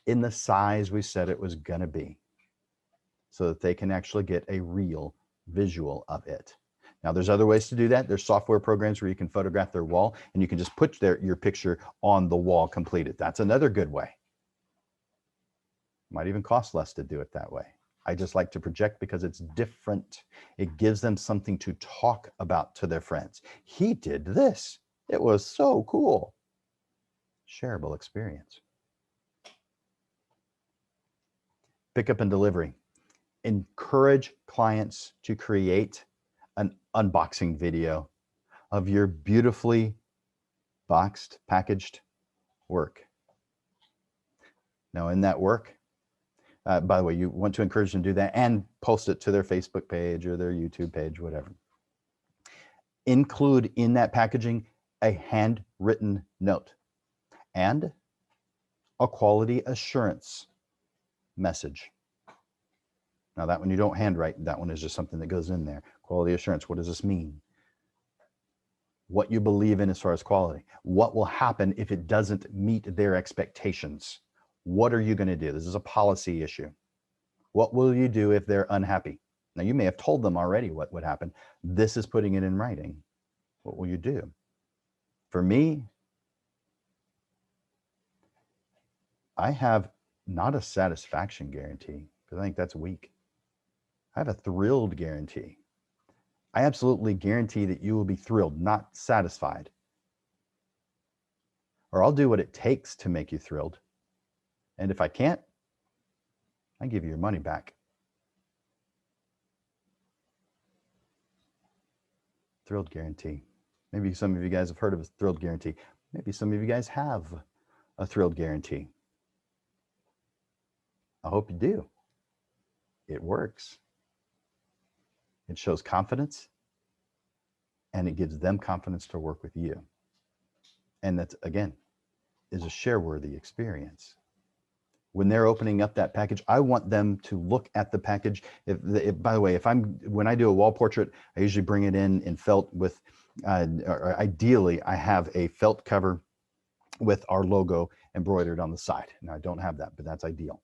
in the size we said it was going to be, so that they can actually get a real visual of it. Now, there's other ways to do that. There's software programs where you can photograph their wall, and you can just put your picture on the wall completed. That's another good way. Might even cost less to do it that way. I just like to project because it's different. It gives them something to talk about to their friends. He did this. It was so cool. Shareable experience. Pickup and delivery. Encourage clients to create an unboxing video of your beautifully boxed, packaged work. Now, in that work, by the way, you want to encourage them to do that and post it to their Facebook page or their YouTube page, whatever. Include in that packaging a handwritten note and a quality assurance message. Now that one you don't handwrite, that one is just something that goes in there. Quality assurance, what does this mean? What you believe in as far as quality. What will happen if it doesn't meet their expectations? What are you going to do? This is a policy issue. What will you do if they're unhappy? Now you may have told them already what would happen. This is putting it in writing. What will you do? For me, I have not a satisfaction guarantee because I think that's weak. I have a thrilled guarantee. I absolutely guarantee that you will be thrilled, not satisfied. Or I'll do what it takes to make you thrilled. And if I can't, I give you your money back. Thrilled guarantee. Maybe some of you guys have heard of a thrilled guarantee. Maybe some of you guys have a thrilled guarantee. I hope you do. It works. It shows confidence, and it gives them confidence to work with you. And that's, again, is a share-worthy experience. When they're opening up that package, I want them to look at the package. By the way, when I do a wall portrait, I usually bring it in felt with, or ideally, I have a felt cover with our logo embroidered on the side. Now, I don't have that, but that's ideal.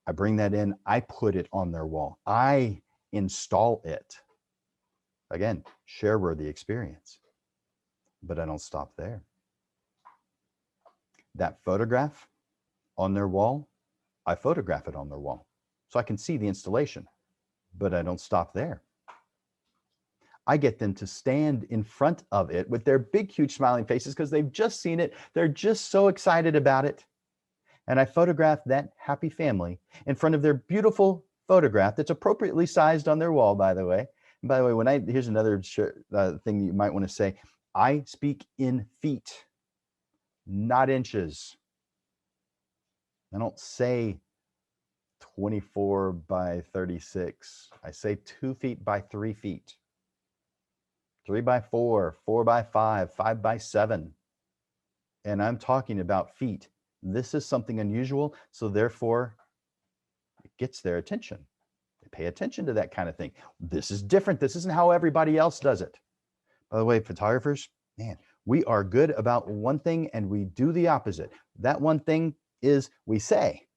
I bring that in, I put it on their wall. I install it. Again, share-worthy experience. But I don't stop there. That photograph on their wall, I photograph it on their wall so I can see the installation, but I don't stop there. I get them to stand in front of it with their big, huge smiling faces because they've just seen it. They're just so excited about it. And I photograph that happy family in front of their beautiful photograph that's appropriately sized on their wall, by the way. And by the way, here's another thing you might want to say. I speak in feet, not inches. I don't say 24 by 36. I say 2 feet by 3 feet, 3 by 4, 4 by 5, 5 by 7. And I'm talking about feet. This is something unusual, so therefore it gets their attention. They pay attention to that kind of thing. This is different. This isn't how everybody else does it. By the way, photographers, man, we are good about one thing and we do the opposite. That one thing is we say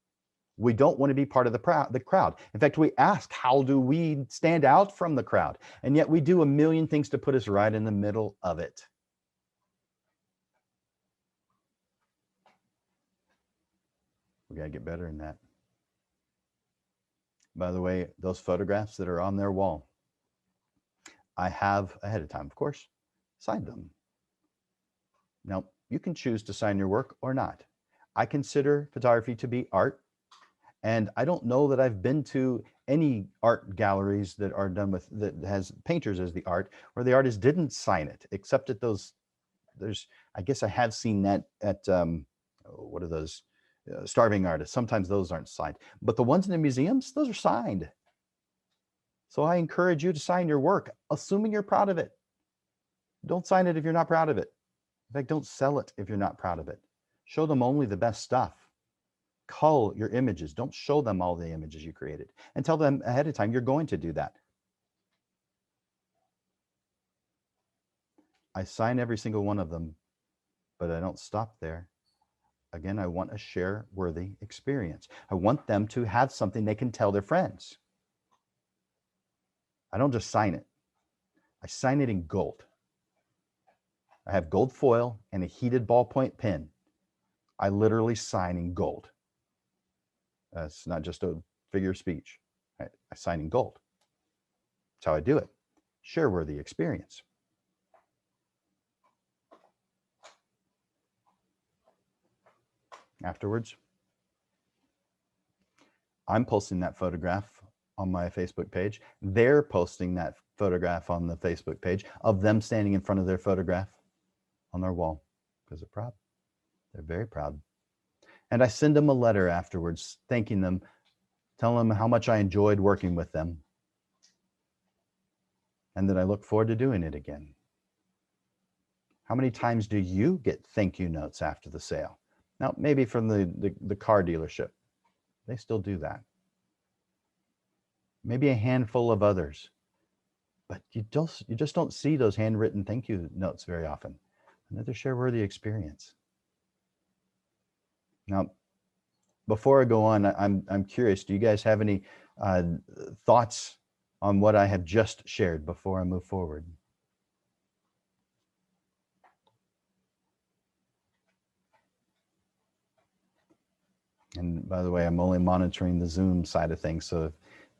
we don't want to be part of the crowd. In fact, we ask, how do we stand out from the crowd? And yet we do a million things to put us right in the middle of it. We got to get better in that. By the way, those photographs that are on their wall, I have ahead of time, of course, signed them. Now, you can choose to sign your work or not. I consider photography to be art, and I don't know that I've been to any art galleries that are done with, that has painters as the art, where the artist didn't sign it, except at those, I guess I have seen that at, what are those? Starving artists. Sometimes those aren't signed, but the ones in the museums, those are signed. So I encourage you to sign your work, assuming you're proud of it. Don't sign it if you're not proud of it. In fact, don't sell it if you're not proud of it. Show them only the best stuff. Cull your images. Don't show them all the images you created, and tell them ahead of time you're going to do that. I sign every single one of them, but I don't stop there. Again, I want a share-worthy experience. I want them to have something they can tell their friends. I don't just sign it. I sign it in gold. I have gold foil and a heated ballpoint pen. I literally sign in gold. That's not just a figure of speech. I sign in gold. That's how I do it. Share-worthy experience. Afterwards, I'm posting that photograph on my Facebook page. They're posting that photograph on the Facebook page of them standing in front of their photograph on their wall because they're proud. They're very proud. And I send them a letter afterwards, thanking them, telling them how much I enjoyed working with them and that I look forward to doing it again. How many times do you get thank you notes after the sale? Now, maybe from the car dealership. They still do that. Maybe a handful of others. But you just don't see those handwritten thank you notes very often. Another share-worthy experience. Now, before I go on, I'm curious, do you guys have any thoughts on what I have just shared before I move forward? And by the way, I'm only monitoring the Zoom side of things. So if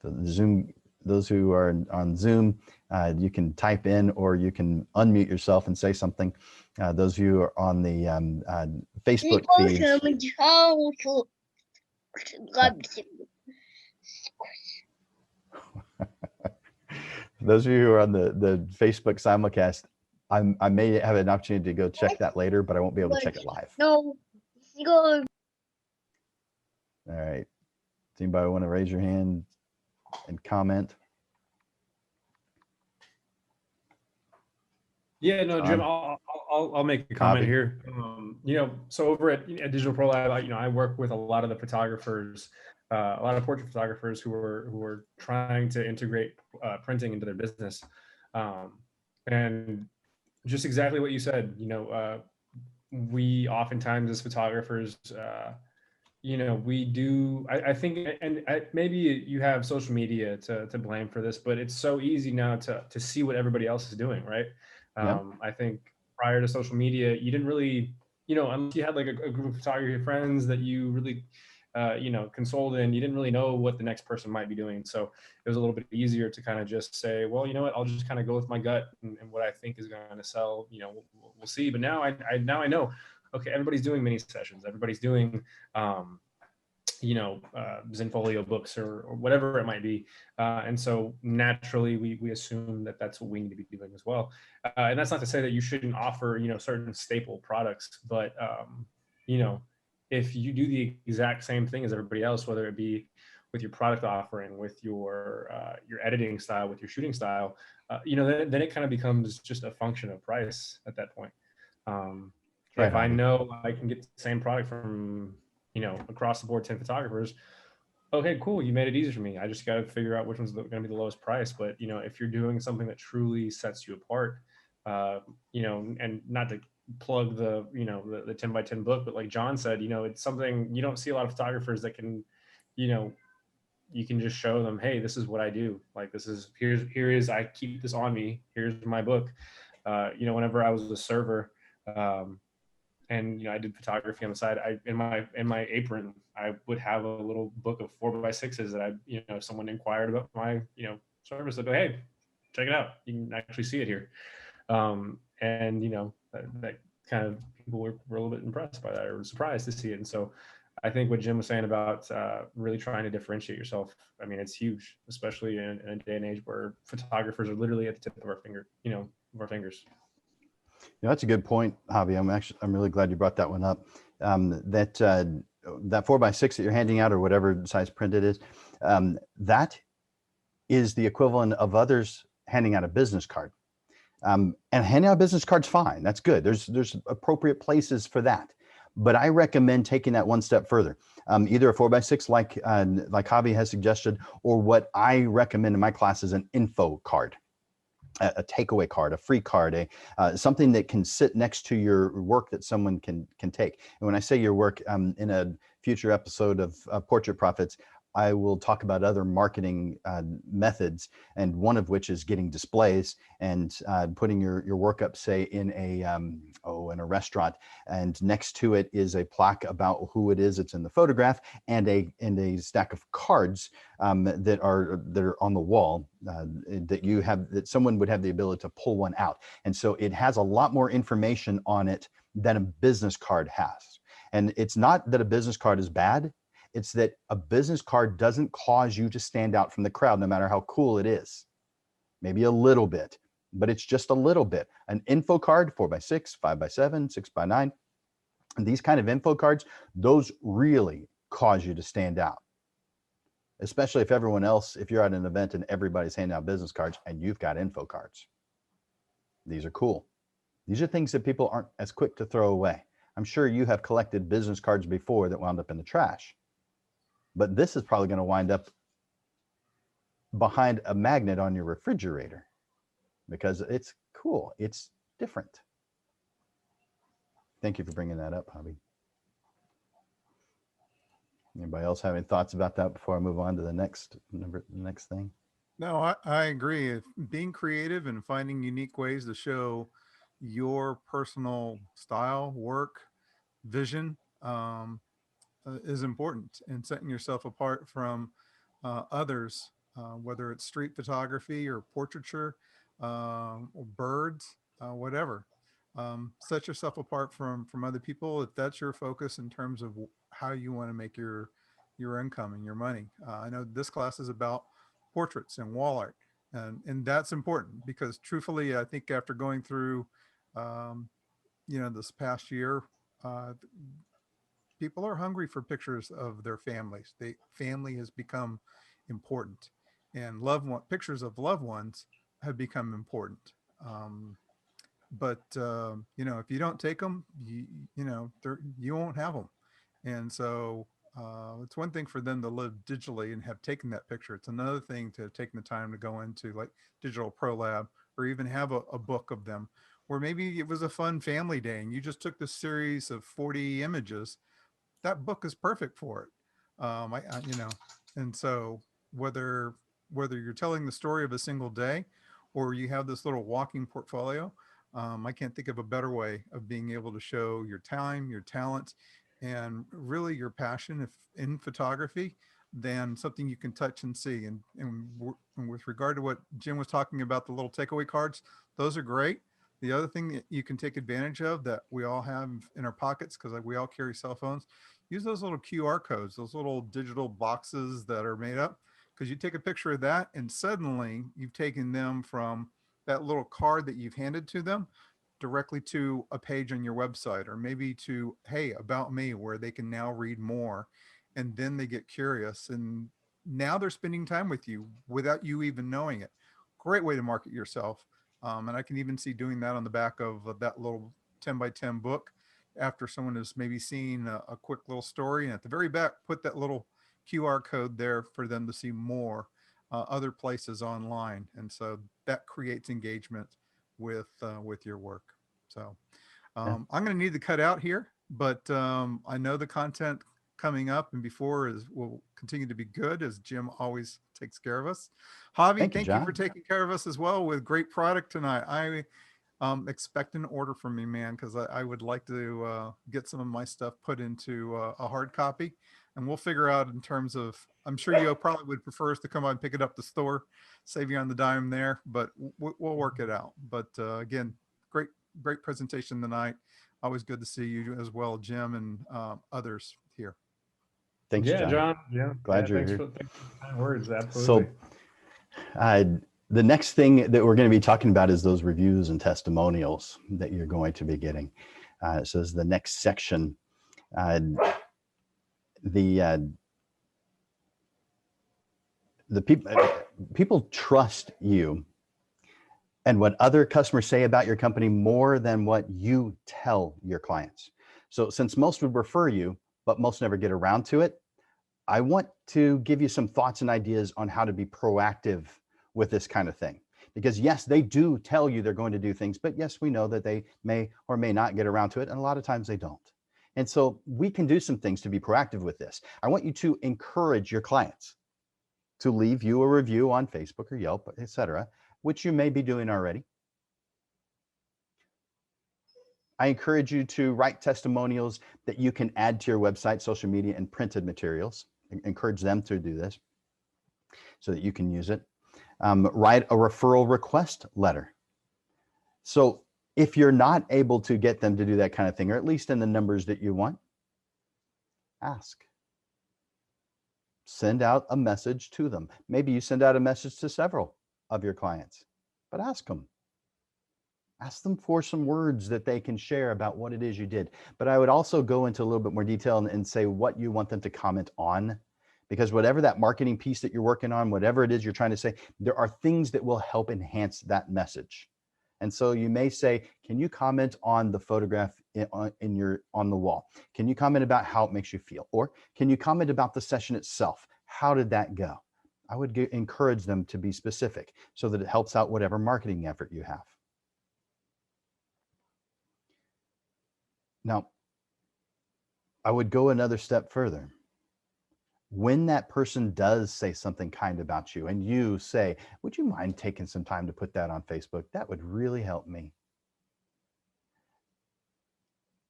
the Zoom, those who are on Zoom, you can type in or you can unmute yourself and say something. Those of you who are on the Facebook feed. Those of you who are on the Facebook simulcast, I may have an opportunity to go check that later, but I won't be able to check it live. No. All right. Does anybody want to raise your hand and comment? Yeah, no, Jim, I'll make a comment here. So over at Digital Pro Lab, I work with a lot of the photographers, a lot of portrait photographers who are trying to integrate printing into their business, and just exactly what you said. We oftentimes as photographers, we do. I think, and maybe you have social media to blame for this, but it's so easy now to see what everybody else is doing, right? I think prior to social media, you didn't really, unless you had like a group of photography friends that you really, consoled in, you didn't really know what the next person might be doing. So it was a little bit easier to kind of just say, well, you know what, I'll just kind of go with my gut and what I think is going to sell. We'll see. But now I know, okay, everybody's doing mini sessions. Everybody's doing, Zenfolio books or whatever it might be. And so naturally we assume that that's what we need to be doing as well. And that's not to say that you shouldn't offer, certain staple products, but, if you do the exact same thing as everybody else, whether it be with your product offering, with your editing style, with your shooting style, then it kind of becomes just a function of price at that point. If I know I can get the same product from, across the board 10 photographers, okay, cool. You made it easy for me. I just got to figure out which one's going to be the lowest price. But, if you're doing something that truly sets you apart, and not to plug the 10 by 10 book, but like John said, it's something you don't see a lot of photographers that can, you can just show them, hey, this is what I do. Like, here is, I keep this on me. Here's my book. Whenever I was a server, and I did photography on the side, in my apron, I would have a little book of 4x6s that if someone inquired about my service, I'd go, hey, check it out. You can actually see it here. And that kind of people were a little bit impressed by that or surprised to see it. And so I think what Jim was saying about really trying to differentiate yourself, I mean, it's huge, especially in a day and age where photographers are literally at the tip of our fingers. That's a good point, Javi. I'm really glad you brought that one up. That 4x6 that you're handing out, or whatever size print it is, that is the equivalent of others handing out a business card. And handing out business cards, fine. That's good. There's appropriate places for that. But I recommend taking that one step further. Either a 4x6 like Javi has suggested, or what I recommend in my class is an info card. A takeaway card, a free card, something that can sit next to your work that someone can take. And when I say your work, in a future episode of Portrait Profits, I will talk about other marketing methods, and one of which is getting displays and putting your work up, say, in a restaurant, and next to it is a plaque about who it is that's in the photograph, and a stack of cards that are on the wall that someone would have the ability to pull one out. And so it has a lot more information on it than a business card has. And it's not that a business card is bad. It's that a business card doesn't cause you to stand out from the crowd, no matter how cool it is. Maybe a little bit, but it's just a little bit. An info card, 4x6, 5x7, 6x9, and these kind of info cards, those really cause you to stand out. Especially if you're at an event and everybody's handing out business cards and you've got info cards. These are cool. These are things that people aren't as quick to throw away. I'm sure you have collected business cards before that wound up in the trash, but this is probably going to wind up behind a magnet on your refrigerator because it's cool. It's different. Thank you for bringing that up, Hobby. Anybody else have any thoughts about that before I move on to the next thing? No, I agree. Being creative and finding unique ways to show your personal style, work, vision is important, and setting yourself apart from others, whether it's street photography or portraiture, or birds, whatever. Set yourself apart from other people if that's your focus in terms of how you want to make your income and your money. I know this class is about portraits and wall art, and that's important because truthfully, I think after going through, um, this past year, uh, people are hungry for pictures of their families. Family has become important, and pictures of loved ones have become important. Um, but if you don't take them, you won't have them. And so it's one thing for them to live digitally and have taken that picture. It's another thing to have taken the time to go into like Digital Pro Lab or even have a book of them, or maybe it was a fun family day and you just took this series of 40 images. That book is perfect for it. And so whether you're telling the story of a single day or you have this little walking portfolio, I can't think of a better way of being able to show your time, your talent, and really your passion in photography than something you can touch and see. And with regard to what Jim was talking about, the little takeaway cards, those are great. The other thing that you can take advantage of that we all have in our pockets, because we all carry cell phones, use those little QR codes, those little digital boxes that are made up, because you take a picture of that and suddenly you've taken them from that little card that you've handed to them directly to a page on your website, or maybe to, hey, about me, where they can now read more. And then they get curious and now they're spending time with you without you even knowing it. Great way to market yourself. And I can even see doing that on the back of that little 10 by 10 book after someone has maybe seen a quick little story. And at the very back, put that little QR code there for them to see more other places online. And so that creates engagement with your work. So I'm going to need to cut out here, but I know the content coming up and before will continue to be good, as Jim always takes care of us. Javi, thank you for taking care of us as well with great product tonight. I expect an order from me, man, because I would like to get some of my stuff put into a hard copy, and we'll figure out in terms of, I'm sure you probably would prefer us to come out and pick it up at the store, save you on the dime there, but we'll work it out. But again, great presentation tonight. Always good to see you as well, Jim, and others here. Thanks, John. Yeah, glad you're thanks here. for the kind words. Absolutely. So the next thing that we're going to be talking about is those reviews and testimonials that you're going to be getting. So this is the next section. The people trust you and what other customers say about your company more than what you tell your clients. So since most would refer you, but most never get around to it, I want to give you some thoughts and ideas on how to be proactive with this kind of thing. Because yes, they do tell you they're going to do things, but yes, we know that they may or may not get around to it. And a lot of times they don't. And so we can do some things to be proactive with this. I want you to encourage your clients to leave you a review on Facebook or Yelp, etc., which you may be doing already. I encourage you to write testimonials that you can add to your website, social media, and printed materials. Encourage them to do this so that you can use it. Write a referral request letter. So if you're not able to get them to do that kind of thing, or at least in the numbers that you want, ask. Send out a message to them. Maybe you send out a message to several of your clients, but ask them. Ask them for some words that they can share about what it is you did. But I would also go into a little bit more detail and say what you want them to comment on, because whatever that marketing piece that you're working on, whatever it is you're trying to say, there are things that will help enhance that message. And so you may say, can you comment on the photograph on the wall? Can you comment about how it makes you feel? Or can you comment about the session itself? How did that go? I would encourage them to be specific so that it helps out whatever marketing effort you have. Now, I would go another step further. When that person does say something kind about you and you say, would you mind taking some time to put that on Facebook? That would really help me.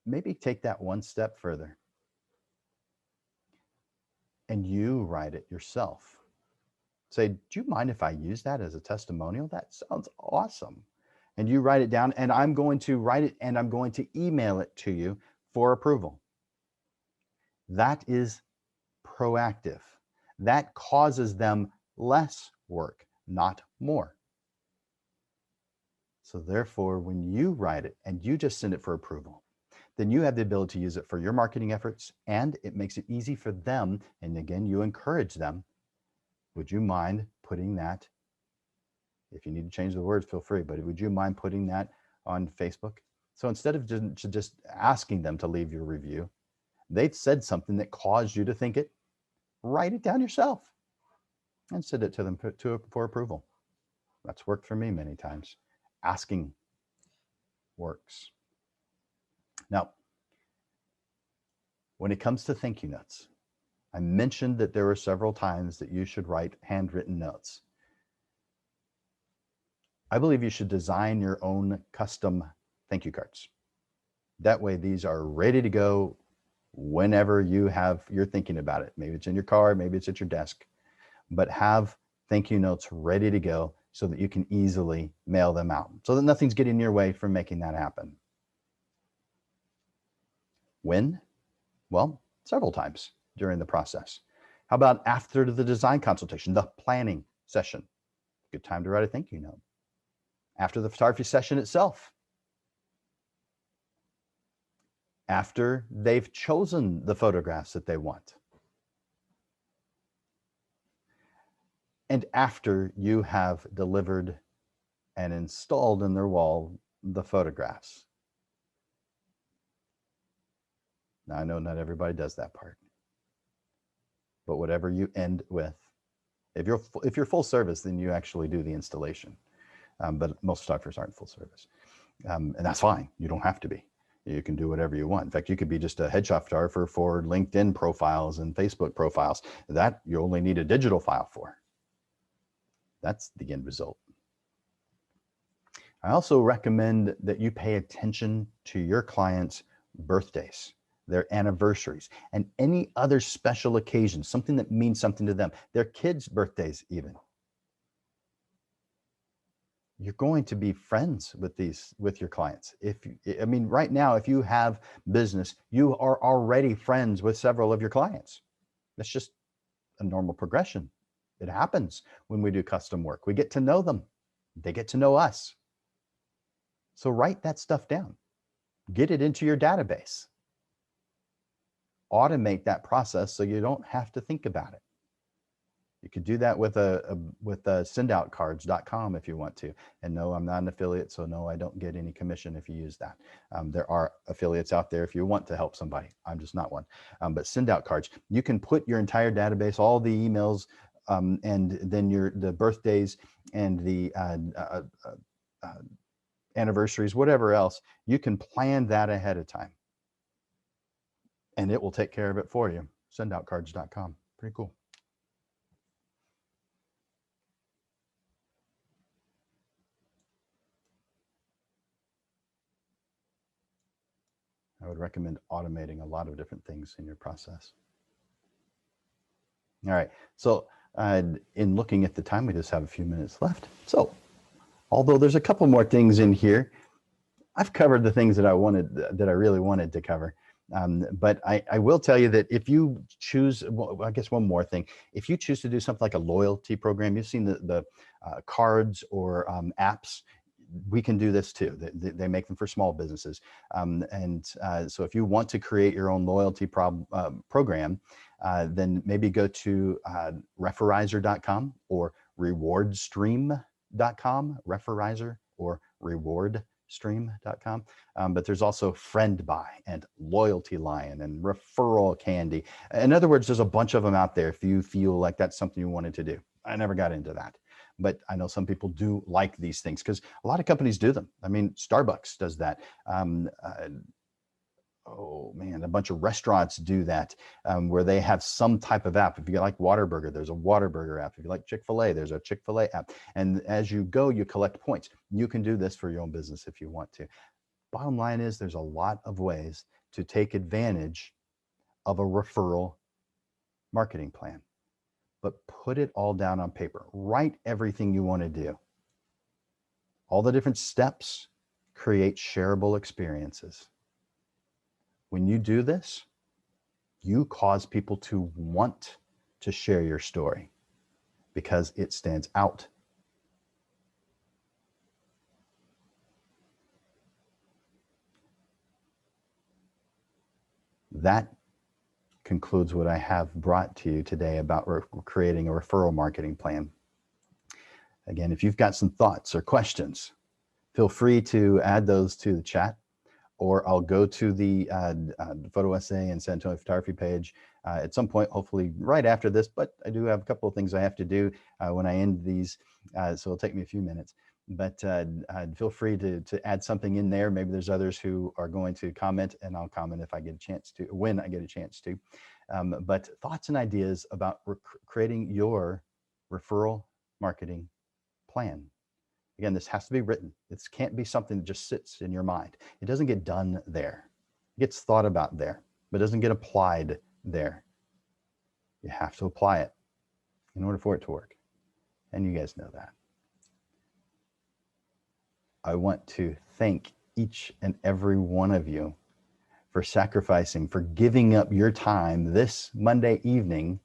Maybe take that one step further and you write it yourself. Say, do you mind if I use that as a testimonial? That sounds awesome. And you write it down, and I'm going to write it and I'm going to email it to you for approval. That is proactive. That causes them less work, not more. So therefore, when you write it and you just send it for approval, then you have the ability to use it for your marketing efforts, and it makes it easy for them. And again, you encourage them. Would you mind putting that? If you need to change the words, feel free, but would you mind putting that on Facebook? So instead of just asking them to leave your review, they've said something that caused you to think it, write it down yourself and send it to them for approval. That's worked for me many times. Asking works. Now, when it comes to thank you notes, I mentioned that there were several times that you should write handwritten notes. I believe you should design your own custom thank you cards. That way, these are ready to go whenever you're thinking about it. Maybe it's in your car, maybe it's at your desk, but have thank you notes ready to go so that you can easily mail them out, so that nothing's getting in your way from making that happen. When? Well, several times during the process. How about after the design consultation, the planning session? Good time to write a thank you note. After the photography session itself. After they've chosen the photographs that they want. And after you have delivered and installed in their wall the photographs. Now, I know not everybody does that part, but whatever you end with, if you're full service, then you actually do the installation. But most photographers aren't full service, and that's fine. You don't have to be. You can do whatever you want. In fact, you could be just a headshot photographer for LinkedIn profiles and Facebook profiles. That you only need a digital file for. That's the end result. I also recommend that you pay attention to your clients' birthdays, their anniversaries, and any other special occasions, something that means something to them, their kids' birthdays even. You're going to be friends with your clients. Right now, if you have business, you are already friends with several of your clients. That's just a normal progression. It happens when we do custom work. We get to know them. They get to know us. So write that stuff down. Get it into your database. Automate that process so you don't have to think about it. You could do that with sendoutcards.com if you want to. And no, I'm not an affiliate, so no, I don't get any commission if you use that. There are affiliates out there if you want to help somebody. I'm just not one. But Sendout Cards, you can put your entire database, all the emails, and then the birthdays and the anniversaries, whatever else. You can plan that ahead of time, and it will take care of it for you. Sendoutcards.com. Pretty cool. I would recommend automating a lot of different things in your process. All right, so in looking at the time, we just have a few minutes left. So although there's a couple more things in here, I've covered the things that I really wanted to cover. But I will tell you that if you choose, well, I guess one more thing, if you choose to do something like a loyalty program, you've seen the cards or apps. We can do this too. They make them for small businesses. So if you want to create your own loyalty program, then maybe go to referizer.com or rewardstream.com, Referizer or rewardstream.com. But there's also Friend Buy and Loyalty Lion and Referral Candy. In other words, there's a bunch of them out there if you feel like that's something you wanted to do. I never got into that, but I know some people do like these things because a lot of companies do them. I mean, Starbucks does that. Oh man, a bunch of restaurants do that, where they have some type of app. If you like Whataburger, there's a Whataburger app. If you like Chick-fil-A, there's a Chick-fil-A app. And as you go, you collect points. You can do this for your own business if you want to. Bottom line is there's a lot of ways to take advantage of a referral marketing plan, but put it all down on paper. Write everything you want to do. All the different steps create shareable experiences. When you do this, you cause people to want to share your story because it stands out. That concludes what I have brought to you today about creating a referral marketing plan. Again, if you've got some thoughts or questions, feel free to add those to the chat, or I'll go to the photo essay and San Antonio photography page at some point, hopefully right after this, but I do have a couple of things I have to do when I end these, so it'll take me a few minutes. But feel free to add something in there. Maybe there's others who are going to comment, and I'll comment if I get a chance to, when I get a chance to. But thoughts and ideas about creating your referral marketing plan. Again, this has to be written. This can't be something that just sits in your mind. It doesn't get done there. It gets thought about there, but doesn't get applied there. You have to apply it in order for it to work. And you guys know that. I want to thank each and every one of you for sacrificing, for giving up your time this Monday evening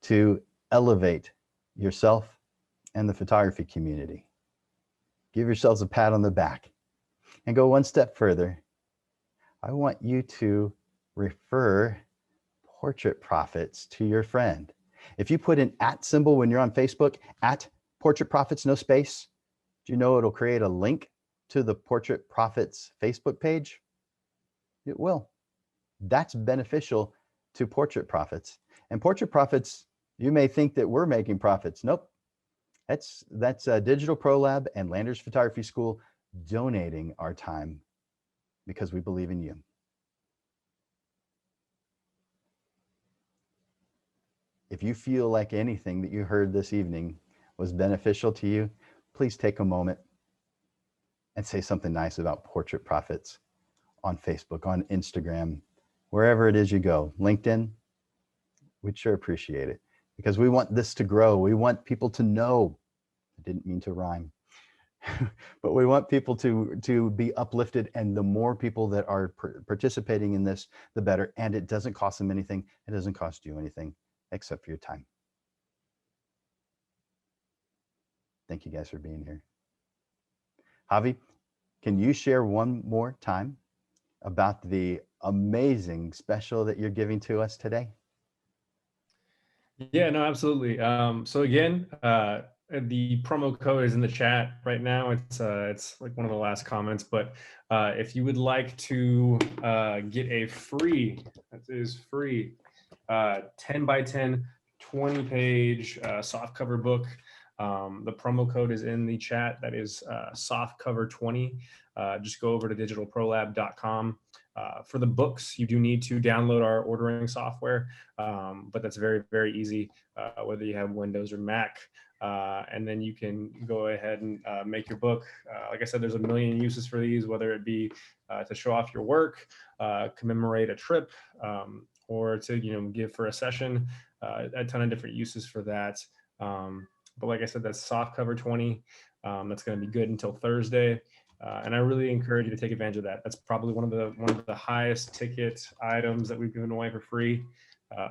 to elevate yourself and the photography community. Give yourselves a pat on the back and go one step further. I want you to refer Portrait Profits to your friend. If you put an @ symbol when you're on Facebook, @Portrait Profits, no space, do you know it'll create a link to the Portrait Profits Facebook page? It will. That's beneficial to Portrait Profits. And Portrait Profits, you may think that we're making profits. Nope. That's Digital Pro Lab and Landers Photography School donating our time because we believe in you. If you feel like anything that you heard this evening was beneficial to you, please take a moment and say something nice about Portrait Profits on Facebook, on Instagram, wherever it is you go. LinkedIn, we'd sure appreciate it because we want this to grow. We want people to know. I didn't mean to rhyme, but we want people to be uplifted, and the more people that are participating in this, the better. And it doesn't cost them anything. It doesn't cost you anything except for your time. Thank you guys for being here. Javi, can you share one more time about the amazing special that you're giving to us today? Yeah, no, absolutely. So again, the promo code is in the chat right now. It's like one of the last comments, but if you would like to get a free, that is free, 10 by 10, 20-page soft cover book, the promo code is in the chat. That is softcover20. Just go over to digitalprolab.com. For the books, you do need to download our ordering software, but that's very, very easy, whether you have Windows or Mac. And then you can go ahead and make your book. Like I said, there's a million uses for these, whether it be to show off your work, commemorate a trip, or to give for a session. A ton of different uses for that. But like I said, that's softcover20. That's going to be good until Thursday. And I really encourage you to take advantage of that. That's probably one of the highest ticket items that we've given away for free.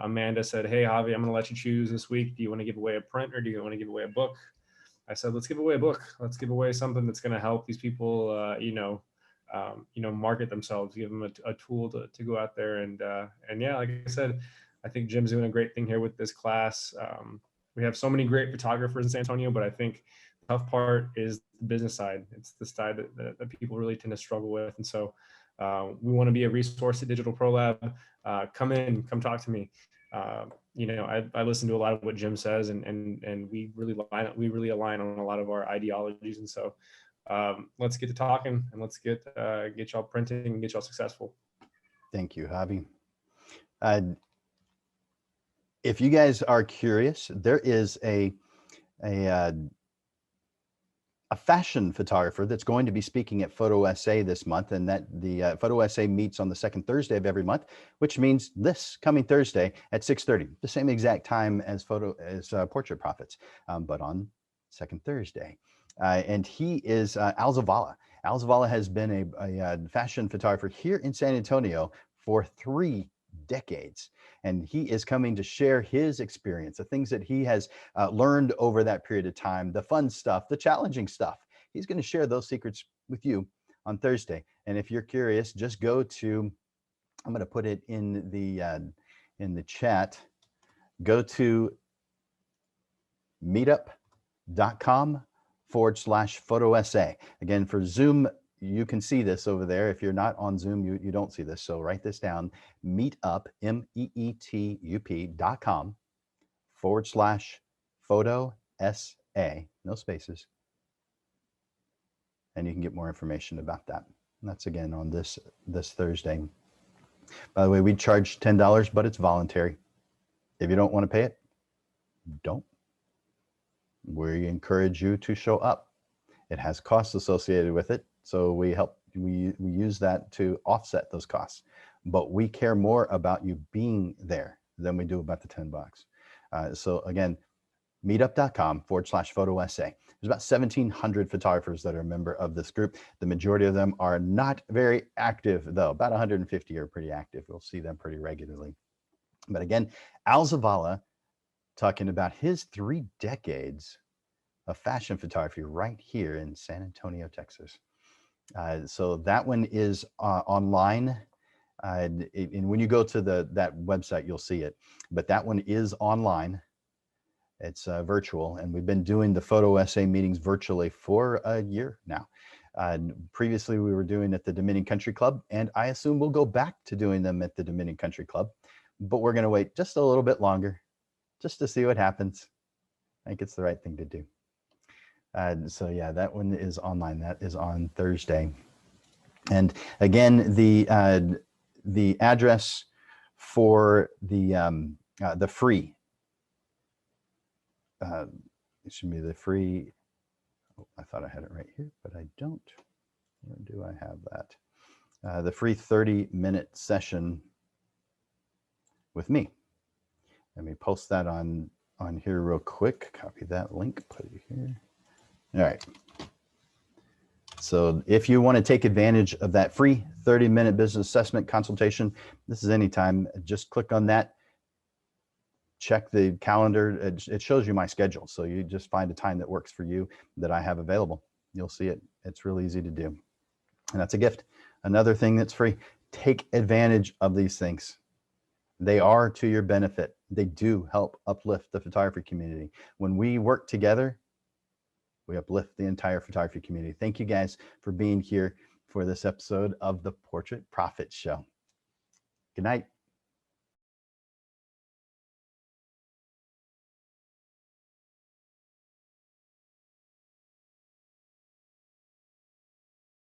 Amanda said, "Hey, Javi, I'm going to let you choose this week. Do you want to give away a print or do you want to give away a book?" I said, "Let's give away a book. Let's give away something that's going to help these people, market themselves. Give them a tool to go out there and yeah, like I said, I think Jim's doing a great thing here with this class. We have so many great photographers in San Antonio, but I think tough part is the business side. It's the side that people really tend to struggle with. And so we want to be a resource at Digital Pro Lab. Come in, come talk to me. You know, I listen to a lot of what Jim says, and we really align on a lot of our ideologies. And so let's get to talking, and let's get y'all printing and get y'all successful. Thank you, Javi. If you guys are curious, there is a fashion photographer that's going to be speaking at Photo SA this month, and that the Photo SA meets on the second Thursday of every month, which means this coming Thursday at 6:30, the same exact time as Portrait Profits, but on second Thursday. And he is Al Zavala. Al Zavala has been a fashion photographer here in San Antonio for 3 decades. And he is coming to share his experience, the things that he has learned over that period of time, the fun stuff, the challenging stuff. He's going to share those secrets with you on Thursday. And if you're curious, just go to, I'm going to put it in the chat, go to meetup.com/photo SA. Again, for Zoom, you can see this over there. If you're not on Zoom, you don't see this. So write this down, meetup, meetup.com/photo SA, no spaces. And you can get more information about that. And that's again on this Thursday. By the way, we charge $10, but it's voluntary. If you don't want to pay it, don't. We encourage you to show up. It has costs associated with it. So we use that to offset those costs, but we care more about you being there than we do about the $10. So again, meetup.com/photo SA. There's about 1,700 photographers that are a member of this group. The majority of them are not very active though. About 150 are pretty active. We'll see them pretty regularly. But again, Al Zavala talking about his 3 decades of fashion photography right here in San Antonio, Texas. So that one is online, and when you go to that website, you'll see it. But that one is online. It's virtual, and we've been doing the Photo SA meetings virtually for a year now. Previously, we were doing at the Dominion Country Club, and I assume we'll go back to doing them at the Dominion Country Club. But we're going to wait just a little bit longer, just to see what happens. I think it's the right thing to do. So yeah, that one is online. That is on Thursday. And again, the address for the free, it should be the free. Oh, I thought I had it right here, but I don't. Where do I have that? The free 30-minute session with me. Let me post that on here real quick. Copy that link, put it here. All right. So if you want to take advantage of that free 30-minute business assessment consultation, this is anytime. Just click on that. Check the calendar. It shows you my schedule. So you just find a time that works for you that I have available. You'll see it. It's real easy to do. And that's a gift. Another thing that's free. Take advantage of these things. They are to your benefit. They do help uplift the photography community. When we work together, we uplift the entire photography community. Thank you guys for being here for this episode of the Portrait Profit Show. Good night.